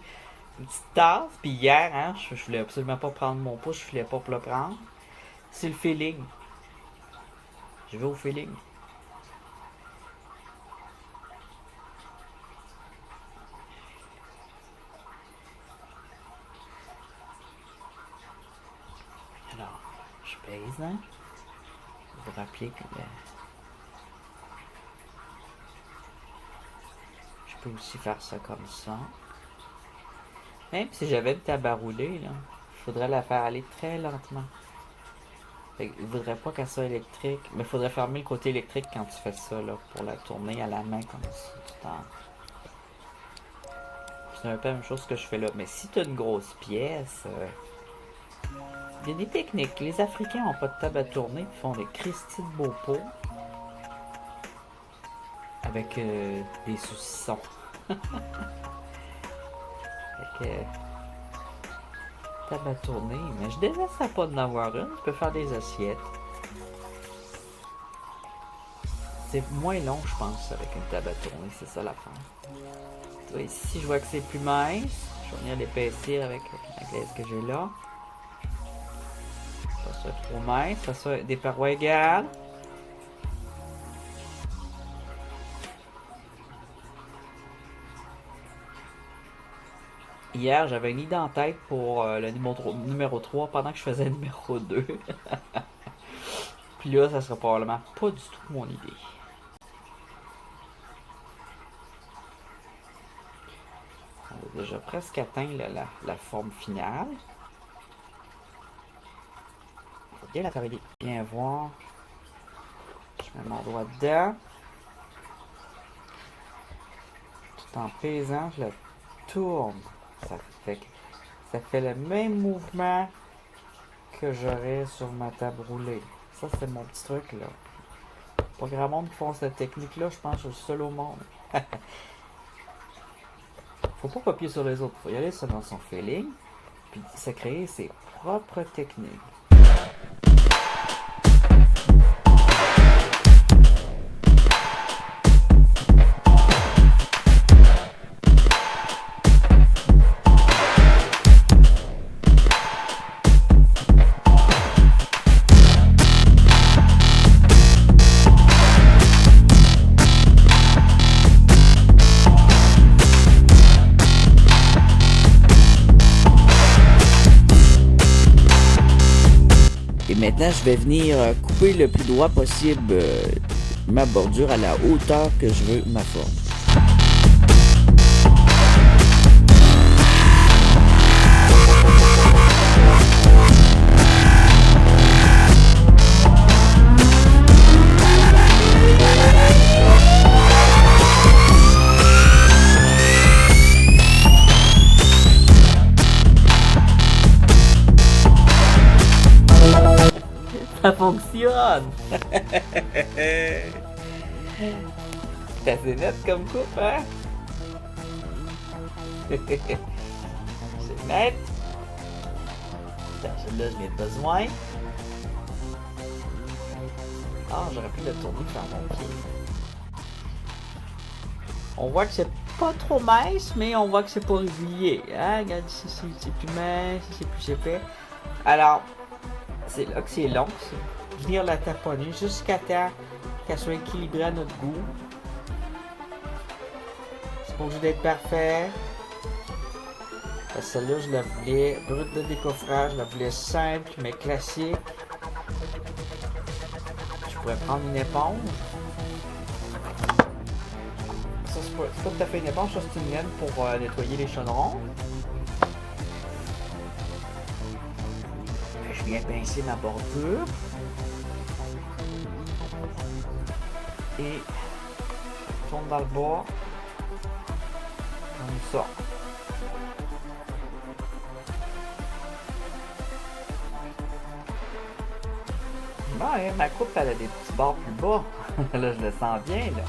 petite tasse. Puis hier, hein, je voulais absolument pas prendre mon pouce, je voulais pas le prendre. C'est le feeling. Je vais au feeling. Alors, je pèse, hein. Vous vous rappelez que je peux aussi faire ça comme ça. Même si j'avais une table à rouler, là, il faudrait la faire aller très lentement. Fait que je voudrais pas qu'elle soit électrique, mais il faudrait fermer le côté électrique quand tu fais ça, là, pour la tourner à la main comme ça, tout le temps. C'est un peu la même chose que je fais là. Mais si tu as une grosse pièce, il y a des techniques. Les Africains n'ont pas de table à tourner, ils font des Christy de beaux pots avec des saucissons. Fait que, table à tourner, mais je détesterais pas d'en avoir une. Tu peux faire des assiettes. C'est moins long, je pense, avec une table à tourner, c'est ça l'affaire. Ici, je vois que c'est plus mince. Je vais venir l'épaissir avec la glaise que j'ai là. Pas ça trop mince, pas ça des parois égales. Hier, j'avais une idée en tête pour le numéro 3 pendant que je faisais le numéro 2. Puis là, ça sera probablement pas du tout mon idée. On a déjà presque atteint la forme finale. Il faut bien la travailler, bien voir. Je mets mon doigt dedans. Tout en pesant, je la tourne. Ça fait le même mouvement que j'aurais sur ma table roulée. Ça, c'est mon petit truc, là. Pas grand monde qui font cette technique-là, je pense que je suis seul au monde. Faut pas copier sur les autres, faut y aller selon son feeling, puis se créer ses propres techniques. Maintenant, je vais venir couper le plus droit possible ma bordure à la hauteur que je veux ma forme. Ça fonctionne! C'est assez net comme coupe, hein? C'est net. Celle-là, je n'ai besoin. Ah, j'aurais pu le tourner par mon pied. On voit que c'est pas trop mince, mais on voit que c'est pas régulier. Hein? Regarde ici, c'est plus mince, ici c'est plus épais. Alors, c'est là que c'est long, c'est venir la taponner jusqu'à temps qu'elle soit équilibrée à notre goût. C'est pas obligé d'être parfait. Parce que celle-là, je la voulais brute de décoffrage, je la voulais simple mais classique. Je pourrais prendre une éponge. Ça, c'est pas tout à fait une éponge, ça c'est une laine pour nettoyer les chaudrons. Je viens pincer ma bordure. Et je tourne dans le bas. Comme ça. Ouais, ma coupe elle a des petits bords plus bas. Là, je le sens bien, là.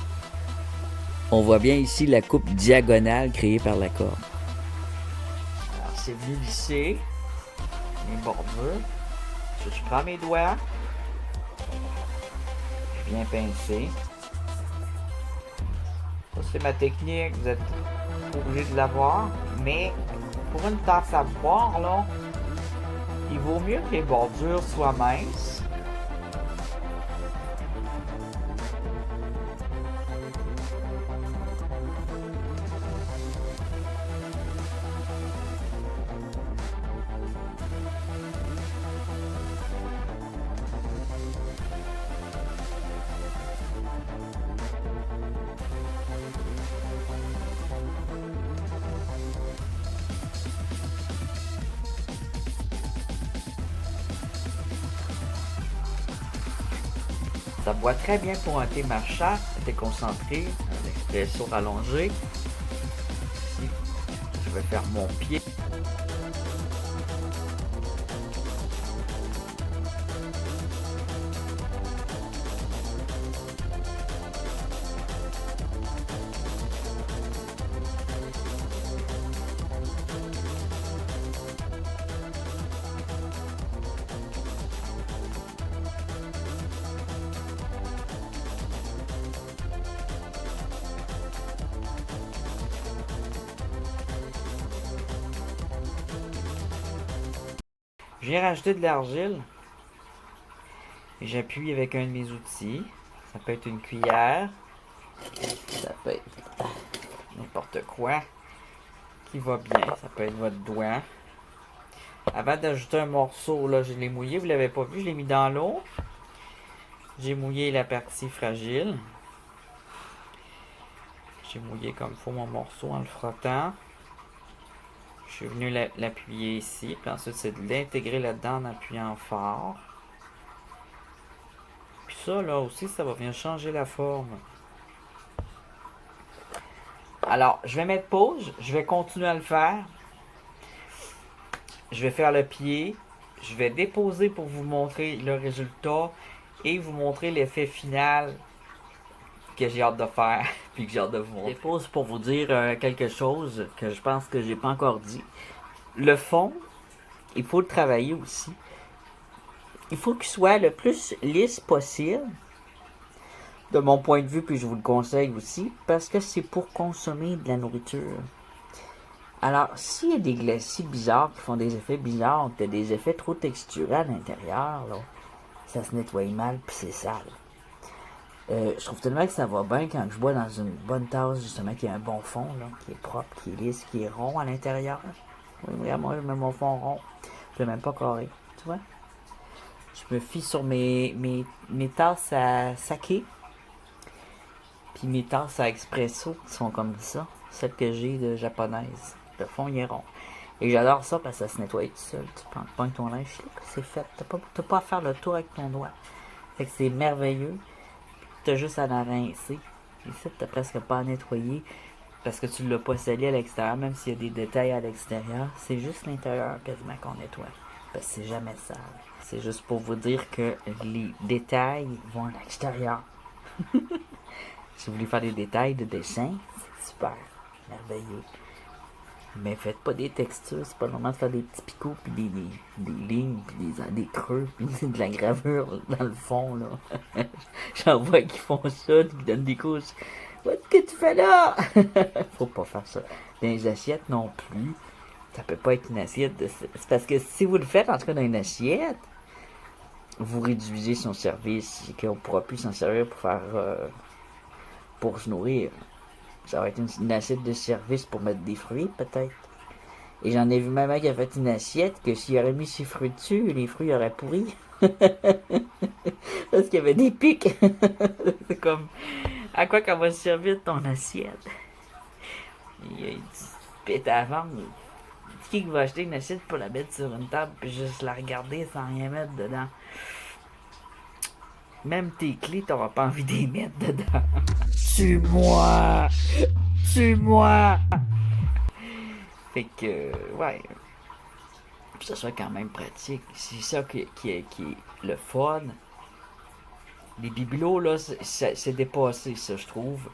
On voit bien ici la coupe diagonale créée par la corde. Alors, c'est venu lisser mes bordures. Je prends mes doigts. Je viens pincer. Ça, c'est ma technique. Vous êtes obligé de l'avoir. Mais pour une tasse à boire, là, il vaut mieux que les bordures soient minces. Ça boit très bien pour un thé matcha, déconcentré, un expresso rallongé. Ici, je vais faire mon pied. J'ai rajouté de l'argile. Et j'appuie avec un de mes outils. Ça peut être une cuillère. Ça peut être n'importe quoi qui va bien. Ça peut être votre doigt. Avant d'ajouter un morceau, là, je l'ai mouillé. Vous l'avez pas vu, je l'ai mis dans l'eau. J'ai mouillé la partie fragile. J'ai mouillé comme il faut mon morceau en le frottant. Je suis venu l'appuyer ici. Puis ensuite, c'est de l'intégrer là-dedans en appuyant fort. Puis ça, là aussi, ça va venir changer la forme. Alors, je vais mettre pause. Je vais continuer à le faire. Je vais faire le pied. Je vais déposer pour vous montrer le résultat. Et vous montrer l'effet final que j'ai hâte de faire. Puis que j'ai hâte de vous montrer. Je pose pour vous dire quelque chose que je pense que j'ai pas encore dit. Le fond, il faut le travailler aussi. Il faut qu'il soit le plus lisse possible, de mon point de vue, puis je vous le conseille aussi, parce que c'est pour consommer de la nourriture. Alors, s'il y a des glacis bizarres qui font des effets bizarres, que des effets trop texturés à l'intérieur, là, ça se nettoie mal, puis c'est sale. Je trouve tellement que ça va bien quand je bois dans une bonne tasse, justement, qui a un bon fond, là, qui est propre, qui est lisse, qui est rond à l'intérieur. Oui, vraiment, je mets mon fond rond. Je ne mets même pas carré, tu vois. Je me fie sur mes tasses à saké. Puis mes tasses à expresso qui sont comme ça. Celles que j'ai de japonaise. Le fond, il est rond. Et j'adore ça parce que ça se nettoie tout seul. Tu prends ton linge, c'est fait. T'as pas à faire le tour avec ton doigt. Fait que c'est merveilleux. T'as juste à la rincer. Ici, t'as presque pas à nettoyer. Parce que tu l'as pas scellé à l'extérieur, même s'il y a des détails à l'extérieur. C'est juste l'intérieur quasiment qu'on nettoie. Parce que c'est jamais sale. C'est juste pour vous dire que les détails vont à l'extérieur. Si vous voulez faire des détails de dessin, c'est super, merveilleux. Mais faites pas des textures, c'est pas le moment de faire des petits picots, puis des lignes, puis des creux, puis de la gravure dans le fond, là. J'en vois qui font ça, qui donnent des couches. Qu'est-ce que tu fais là? Faut pas faire ça. Dans les assiettes non plus. Ça peut pas être une assiette de... C'est parce que si vous le faites, en tout cas dans une assiette, vous réduisez son service et qu'on pourra plus s'en servir pour faire... pour se nourrir. Ça va être une assiette de service pour mettre des fruits, peut-être. Et j'en ai vu même un qui a fait une assiette que s'il aurait mis ses fruits dessus, les fruits auraient pourri. Parce qu'il y avait des pics. C'est comme... À quoi qu'on va se servir de ton assiette? Il y a une petite pète à vendre. Qui va acheter une assiette pour la mettre sur une table puis juste la regarder sans rien mettre dedans? Même tes clés, t'auras pas envie de les mettre dedans. Tue-moi! Tue-moi! Fait que, ouais. Puis ça soit quand même pratique. C'est ça qui est le fun. Les bibelots, là, c'est dépassé, ça, je trouve.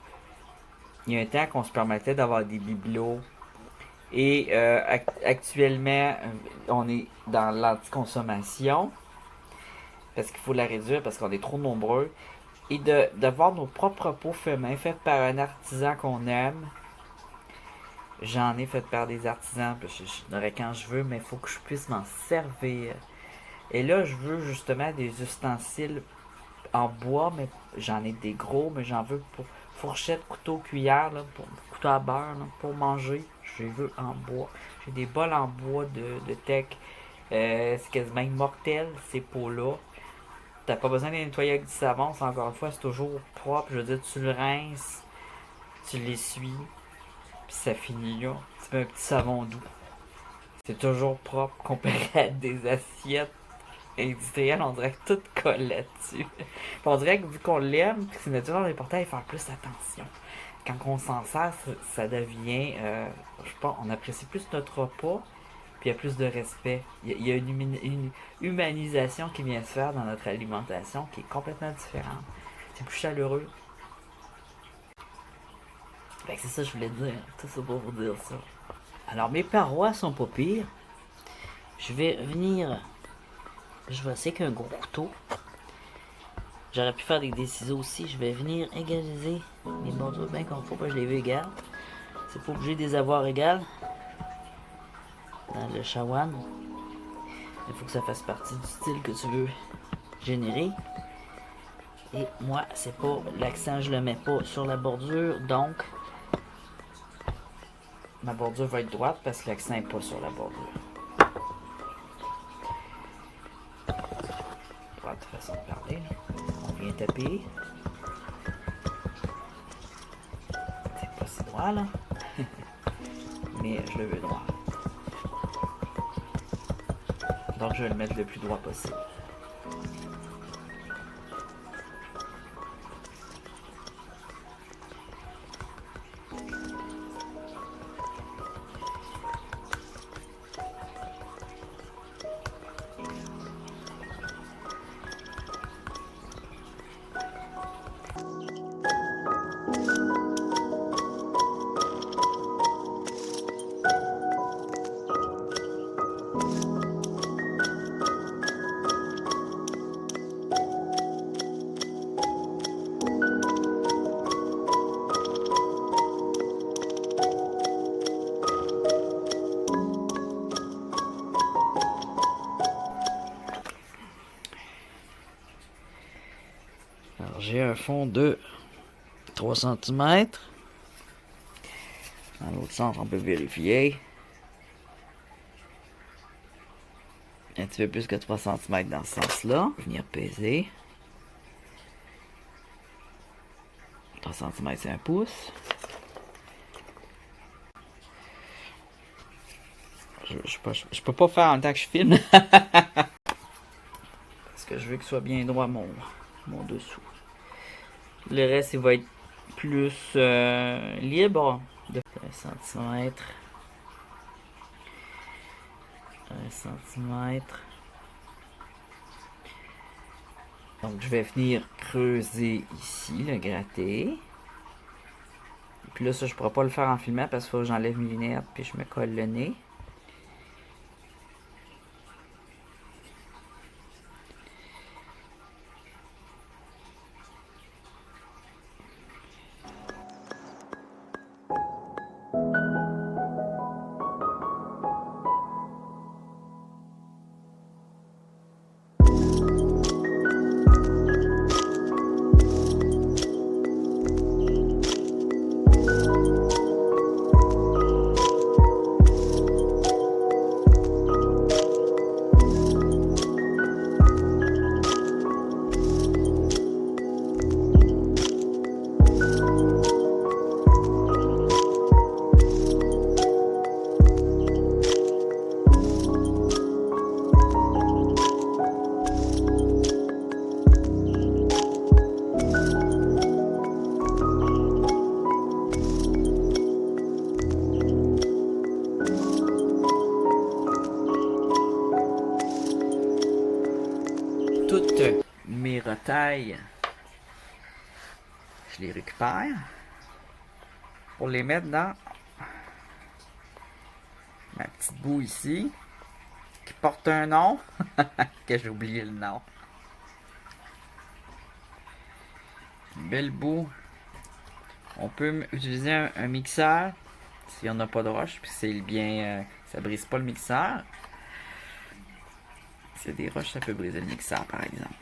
Il y a un temps qu'on se permettait d'avoir des bibelots. Et actuellement, on est dans l'anticonsommation. Parce qu'il faut la réduire, parce qu'on est trop nombreux. Et d'avoir nos propres pots faits main, faits par un artisan qu'on aime. J'en ai fait par des artisans, je n'aurai quand je veux, mais il faut que je puisse m'en servir. Et là, je veux justement des ustensiles en bois, mais j'en ai des gros, mais j'en veux pour fourchette, couteau, cuillère, là, pour couteau à beurre, là, pour manger. Je les veux en bois. J'ai des bols en bois de tech. C'est quasiment immortel, ces pots-là. T'as pas besoin de les nettoyer avec du savon, encore une fois, c'est toujours propre. Je veux dire, tu le rinces, tu l'essuies, puis ça finit là. Tu mets un petit savon doux. C'est toujours propre comparé à des assiettes industriel, on dirait que tout colle là-dessus. Puis on dirait que vu qu'on l'aime, que c'est naturel, on est porté à y faire plus attention. Quand on s'en sert, ça devient, je sais pas, on apprécie plus notre repas, puis il y a plus de respect. Il y a une humanisation qui vient se faire dans notre alimentation qui est complètement différente. C'est plus chaleureux. Fait que c'est ça que je voulais dire. Tout ça pour vous dire ça. Alors, mes parois sont pas pires. Je vais venir... Je vais essayer qu'un gros couteau. J'aurais pu faire avec des ciseaux aussi. Je vais venir égaliser les bordures bien comme faut. Pas que je les veux égales. C'est pas obligé de les avoir égales. Dans le shawan. Il faut que ça fasse partie du style que tu veux générer. Et moi, c'est pas... L'accent, je le mets pas sur la bordure. Donc... Ma bordure va être droite parce que l'accent n'est pas sur la bordure. Droite façon de parler. On vient taper. C'est pas si droit là. Mais je le veux droit. Donc je vais le mettre le plus droit possible. Alors j'ai un fond de 3 cm. Dans l'autre sens, on peut vérifier. Un petit peu plus que 3 cm dans ce sens-là. Venir peser. 3 cm, c'est un pouce. Je peux pas faire en même temps que je filme. Parce que je veux que ce soit bien droit mon dessous. Le reste, il va être plus libre. De 1 cm. 1 cm. Donc, je vais venir creuser ici, le gratter. Puis là, ça, je ne pourrai pas le faire en filmant parce qu'il faut que j'enlève mes lunettes puis je me colle le nez. Toutes mes retailles, je les récupère pour les mettre dans ma petite boue ici qui porte un nom que j'ai oublié le nom. Une belle boue. On peut utiliser un mixeur si on n'a pas de roche, puis c'est bien, ça brise pas le mixeur. S'il y a des roches, ça peut briser le mixeur, par exemple.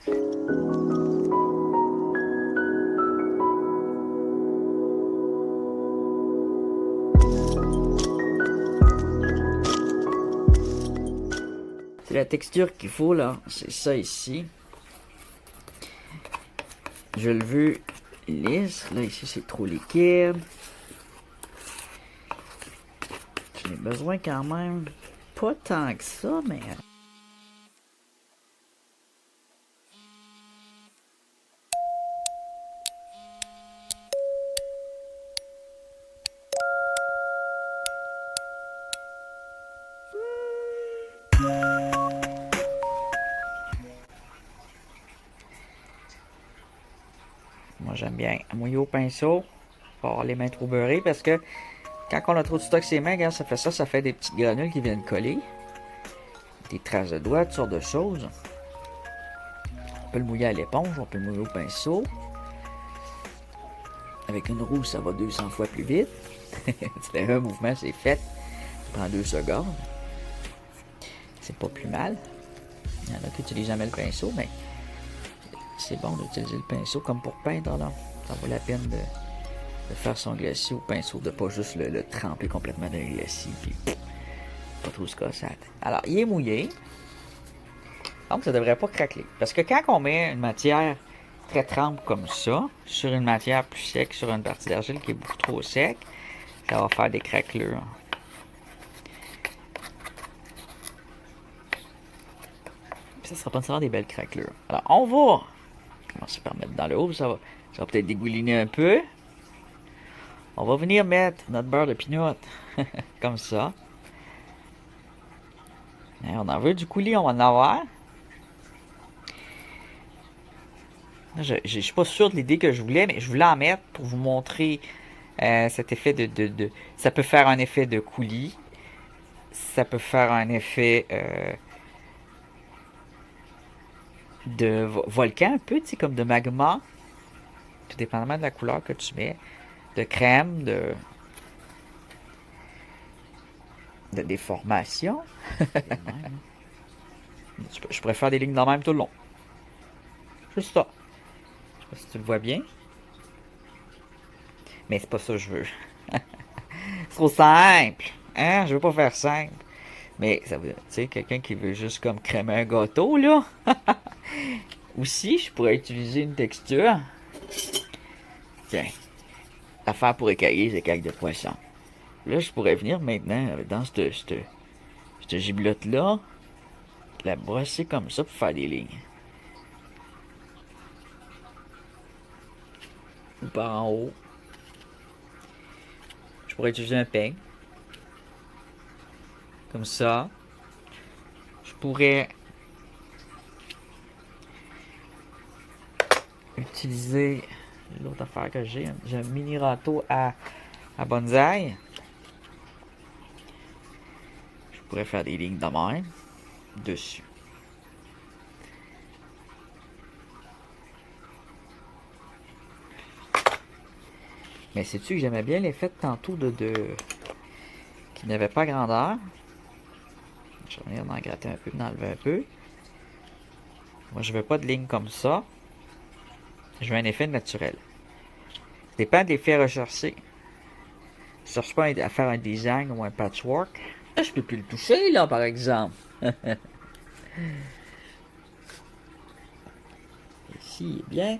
C'est la texture qu'il faut, là. C'est ça ici. Je le veux lisse. Là, ici, c'est trop liquide. J'en ai besoin quand même. Pas tant que ça, mais... Moi, j'aime bien mouiller au pinceau. Pas avoir les mains trop beurrées parce que quand on a trop de stock sur les mains, regarde, ça fait des petites granules qui viennent coller. Des traces de doigts, toutes sortes de choses. On peut le mouiller à l'éponge, on peut le mouiller au pinceau. Avec une roue, ça va 200 fois plus vite. C'est un mouvement, c'est fait. Ça prend 2 secondes. C'est pas plus mal. Il y en a qui n'utilisent jamais le pinceau, mais c'est bon d'utiliser le pinceau comme pour peindre, là. Ça vaut la peine de faire son glacis au pinceau, de pas juste le tremper complètement dans le glacis, puis pas trop se casser la tête. Alors, il est mouillé. Donc, ça devrait pas craquer. Parce que quand on met une matière très trempe comme ça, sur une matière plus sec, sur une partie d'argile qui est beaucoup trop sec, ça va faire des craquelures. Puis ça sera pas nécessairement des belles craquelures. Alors, on va commencer par mettre dans le haut. Ça va peut-être dégouliner un peu. On va venir mettre notre beurre de pinot comme ça. On en veut du coulis, on va en avoir. Je ne suis pas sûr de l'idée que je voulais, mais je voulais en mettre pour vous montrer cet effet de... Ça peut faire un effet de coulis. Ça peut faire un effet de volcan un peu, tu sais, comme de magma. Tout dépendamment de la couleur que tu mets. De crème, de déformation. Je préfère des lignes dans le même tout le long. Juste ça. Je sais pas si tu le vois bien. Mais c'est pas ça que je veux. C'est trop simple. Hein? Je veux pas faire simple. Mais ça veut, tu sais, quelqu'un qui veut juste comme crémer un gâteau, là. Aussi, je pourrais utiliser une texture. Tiens. L'affaire pour écailler, c'est écailles de poisson. Là, je pourrais venir maintenant dans cette giblotte-là, la brosser comme ça pour faire des lignes. Ou par en haut. Je pourrais utiliser un peigne. Comme ça. Je pourrais utiliser l'autre affaire que j'ai un mini râteau à bonsaï. Je pourrais faire des lignes de même dessus. Mais sais-tu que j'aimais bien l'effet de tantôt qui n'avait pas grandeur. Je vais venir en gratter un peu, d'enlever un peu. Moi, je veux pas de ligne comme ça. Je veux un effet naturel. Ça dépend de l'effet recherché. Je cherche pas à faire un design ou un patchwork. Là, je peux plus le toucher, là, par exemple. Ici, il est bien.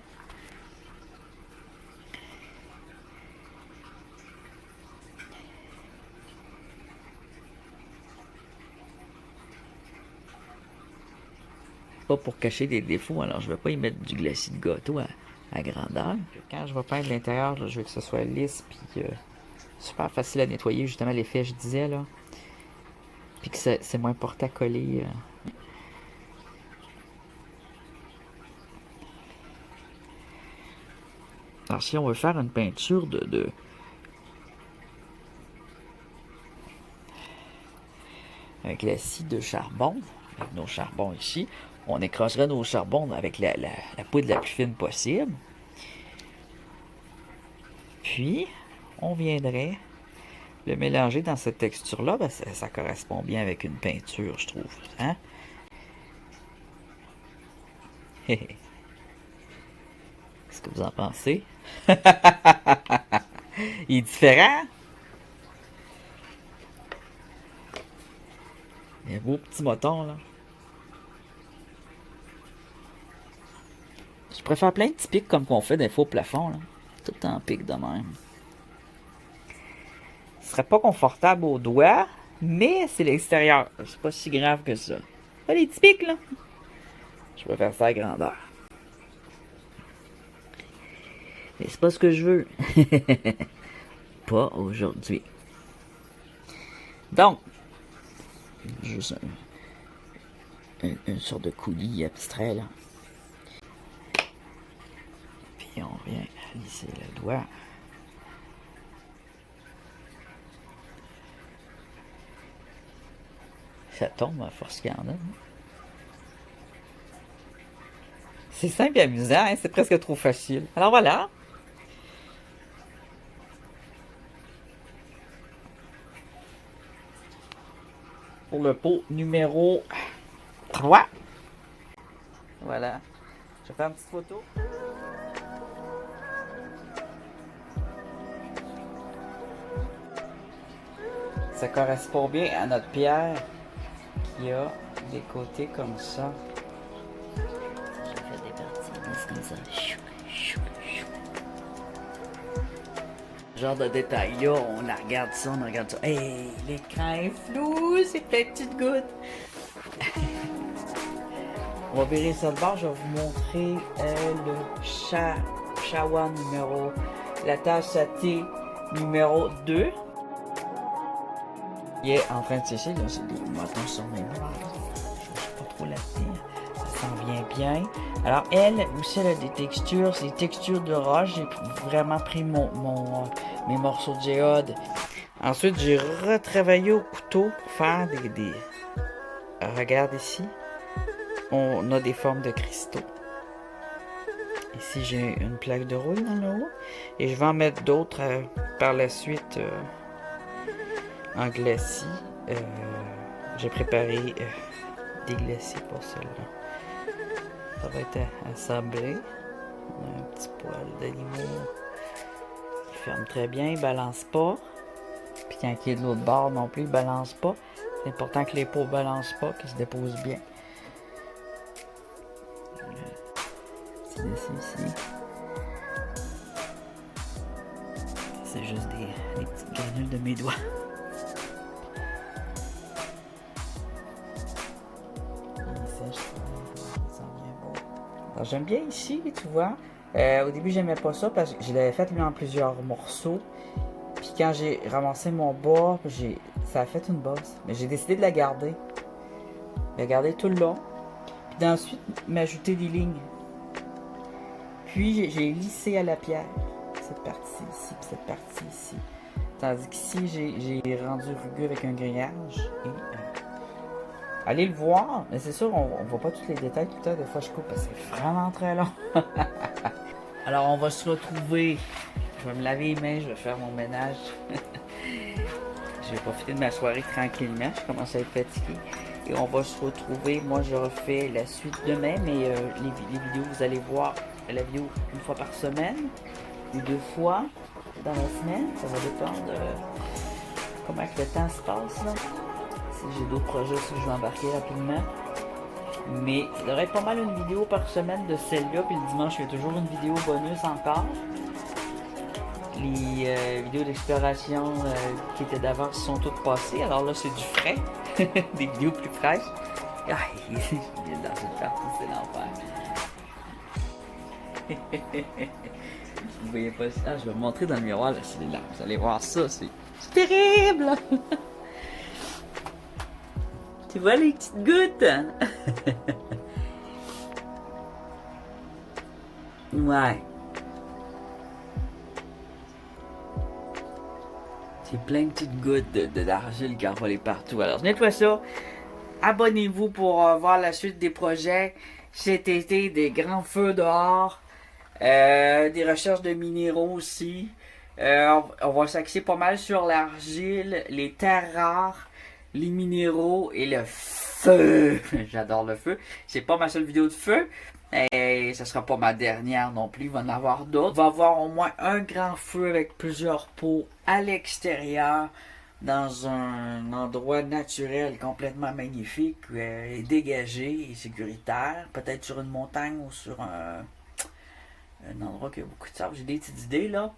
Pas pour cacher des défauts, alors je vais pas y mettre du glacis de gâteau à grandeur. Quand je vais peindre l'intérieur, je veux que ce soit lisse puis super facile à nettoyer, justement l'effet je disais là. Puis que c'est moins porté à coller. Alors si on veut faire une peinture un glacis de charbon, avec nos charbons ici, on écraserait nos charbons avec la poudre la plus fine possible. Puis, on viendrait le mélanger dans cette texture-là. Ben, ça correspond bien avec une peinture, je trouve. Hein? Qu'est-ce que vous en pensez? Il est différent? Il y a un beau petit moton, là. Je préfère plein de petits pics comme qu'on fait des faux plafonds, là. Tout en pic de même. Ce serait pas confortable aux doigts, mais c'est l'extérieur. C'est pas si grave que ça. Pas les petits pics, là. Je préfère ça à grandeur. Mais c'est pas ce que je veux. Pas aujourd'hui. Donc, juste une sorte de coulis abstrait, là. Puis Et on vient lisser le doigt. Ça tombe à force qu'il y en a. C'est simple et amusant, hein? C'est presque trop facile. Alors voilà. Pour le pot numéro 3. Voilà. Je vais faire une petite photo. Ça correspond bien à notre pierre qui a des côtés comme ça. Je fais des parties comme ça. Genre de détail là, on regarde ça, on regarde ça. Hey, l'écran est flou, c'est peut-être une petite goutte. On va virer ça de bord, je vais vous montrer le Shawa numéro, la tasse à thé numéro 2. Il est en train de sécher, là, c'est des moutons sur mes bras. Je ne sais pas trop la tenir. Ça s'en vient bien. Alors, elle aussi, elle a des textures, c'est des textures de roche. J'ai vraiment pris mes morceaux de géode. Ensuite, j'ai retravaillé au couteau pour faire des... Regarde ici. On a des formes de cristaux. Ici, j'ai une plaque de rouille dans le haut. Et je vais en mettre d'autres par la suite en glacis. J'ai préparé des glacis pour celle-là. Ça va être assemblé. On a un petit poil d'animaux qui ferme très bien, il balance pas. Puis quand il est de l'autre bord non plus, il balance pas. C'est important que les peaux ne balancent pas, qu'ils se déposent bien. C'est ici. C'est juste des petites granules de mes doigts. Alors, j'aime bien ici, tu vois. Au début, j'aimais pas ça parce que je l'avais fait lui en plusieurs morceaux. Puis quand j'ai ramassé mon bas, ça a fait une bosse. Mais j'ai décidé de la garder. De la garder tout le long. Puis d'ensuite, m'ajouter des lignes. Puis j'ai lissé à la pierre. Cette partie ici, puis cette partie ici. Tandis qu'ici, j'ai rendu rugueux avec un grillage. Et allez le voir, mais c'est sûr, on voit pas tous les détails tout le temps. Des fois, je coupe parce que c'est vraiment très long. Alors, on va se retrouver. Je vais me laver les mains, je vais faire mon ménage. Je vais profiter de ma soirée tranquillement. Je commence à être fatigué. Et on va se retrouver. Moi, je refais la suite demain, mais les vidéos, vous allez voir la vidéo une fois par semaine ou 2 fois dans la semaine. Ça va dépendre de comment que le temps se passe, là. Si j'ai d'autres projets aussi, je vais embarquer rapidement. Mais il devrait être pas mal une vidéo par semaine de celle-là. Puis le dimanche, il y a toujours une vidéo bonus encore. Les vidéos d'exploration qui étaient d'avance sont toutes passées. Alors là, c'est du frais. Des vidéos plus fraîches. Ah, il est dans une partie, c'est l'enfer. Vous voyez pas ça? Ah, je vais vous montrer dans le miroir le cellulaire. Vous allez voir ça, c'est terrible! Tu vois les petites gouttes? Ouais. C'est plein de petites gouttes d'argile qui envolent partout. Alors, je nettoie ça. Abonnez-vous pour voir la suite des projets. Cet été, des grands feux dehors. Des recherches de minéraux aussi. On va s'axer pas mal sur l'argile, les terres rares, les minéraux et le feu. J'adore le feu. C'est pas ma seule vidéo de feu. Et ça sera pas ma dernière non plus. Il va en avoir d'autres. Il va y avoir au moins un grand feu avec plusieurs pots à l'extérieur. Dans un endroit naturel complètement magnifique et dégagé et sécuritaire. Peut-être sur une montagne ou sur un endroit qui a beaucoup de sable. J'ai des petites idées là.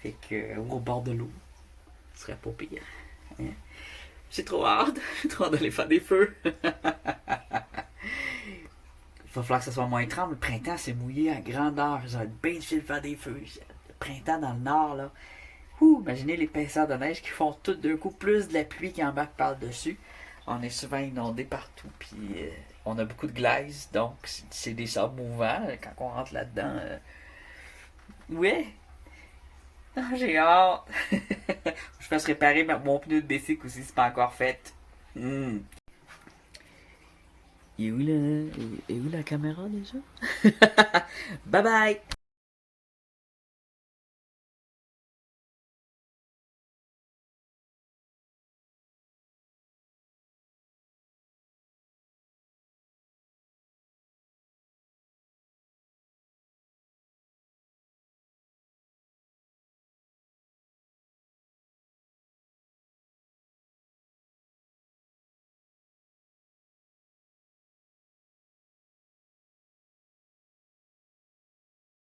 Fait que, ou au bord de l'eau. Ce serait pas pire. Hein? J'ai trop hâte. J'ai trop hâte d'aller faire des feux. Il va falloir que ça soit moins 30. Le printemps, c'est mouillé à grandeur. Ça va être bien difficile de faire des feux. Le printemps dans le nord, là. Imaginez les pinceurs de neige qui font tout d'un coup, plus de la pluie qui embarque par-dessus. On est souvent inondé partout, puis on a beaucoup de glaise, donc c'est des sables mouvants. Quand on rentre là-dedans, Ouais. Ah, j'ai hâte. Je fasse réparer mon pneu de bicycle aussi, c'est pas encore fait. Hmm. Et où la caméra déjà? Bye bye!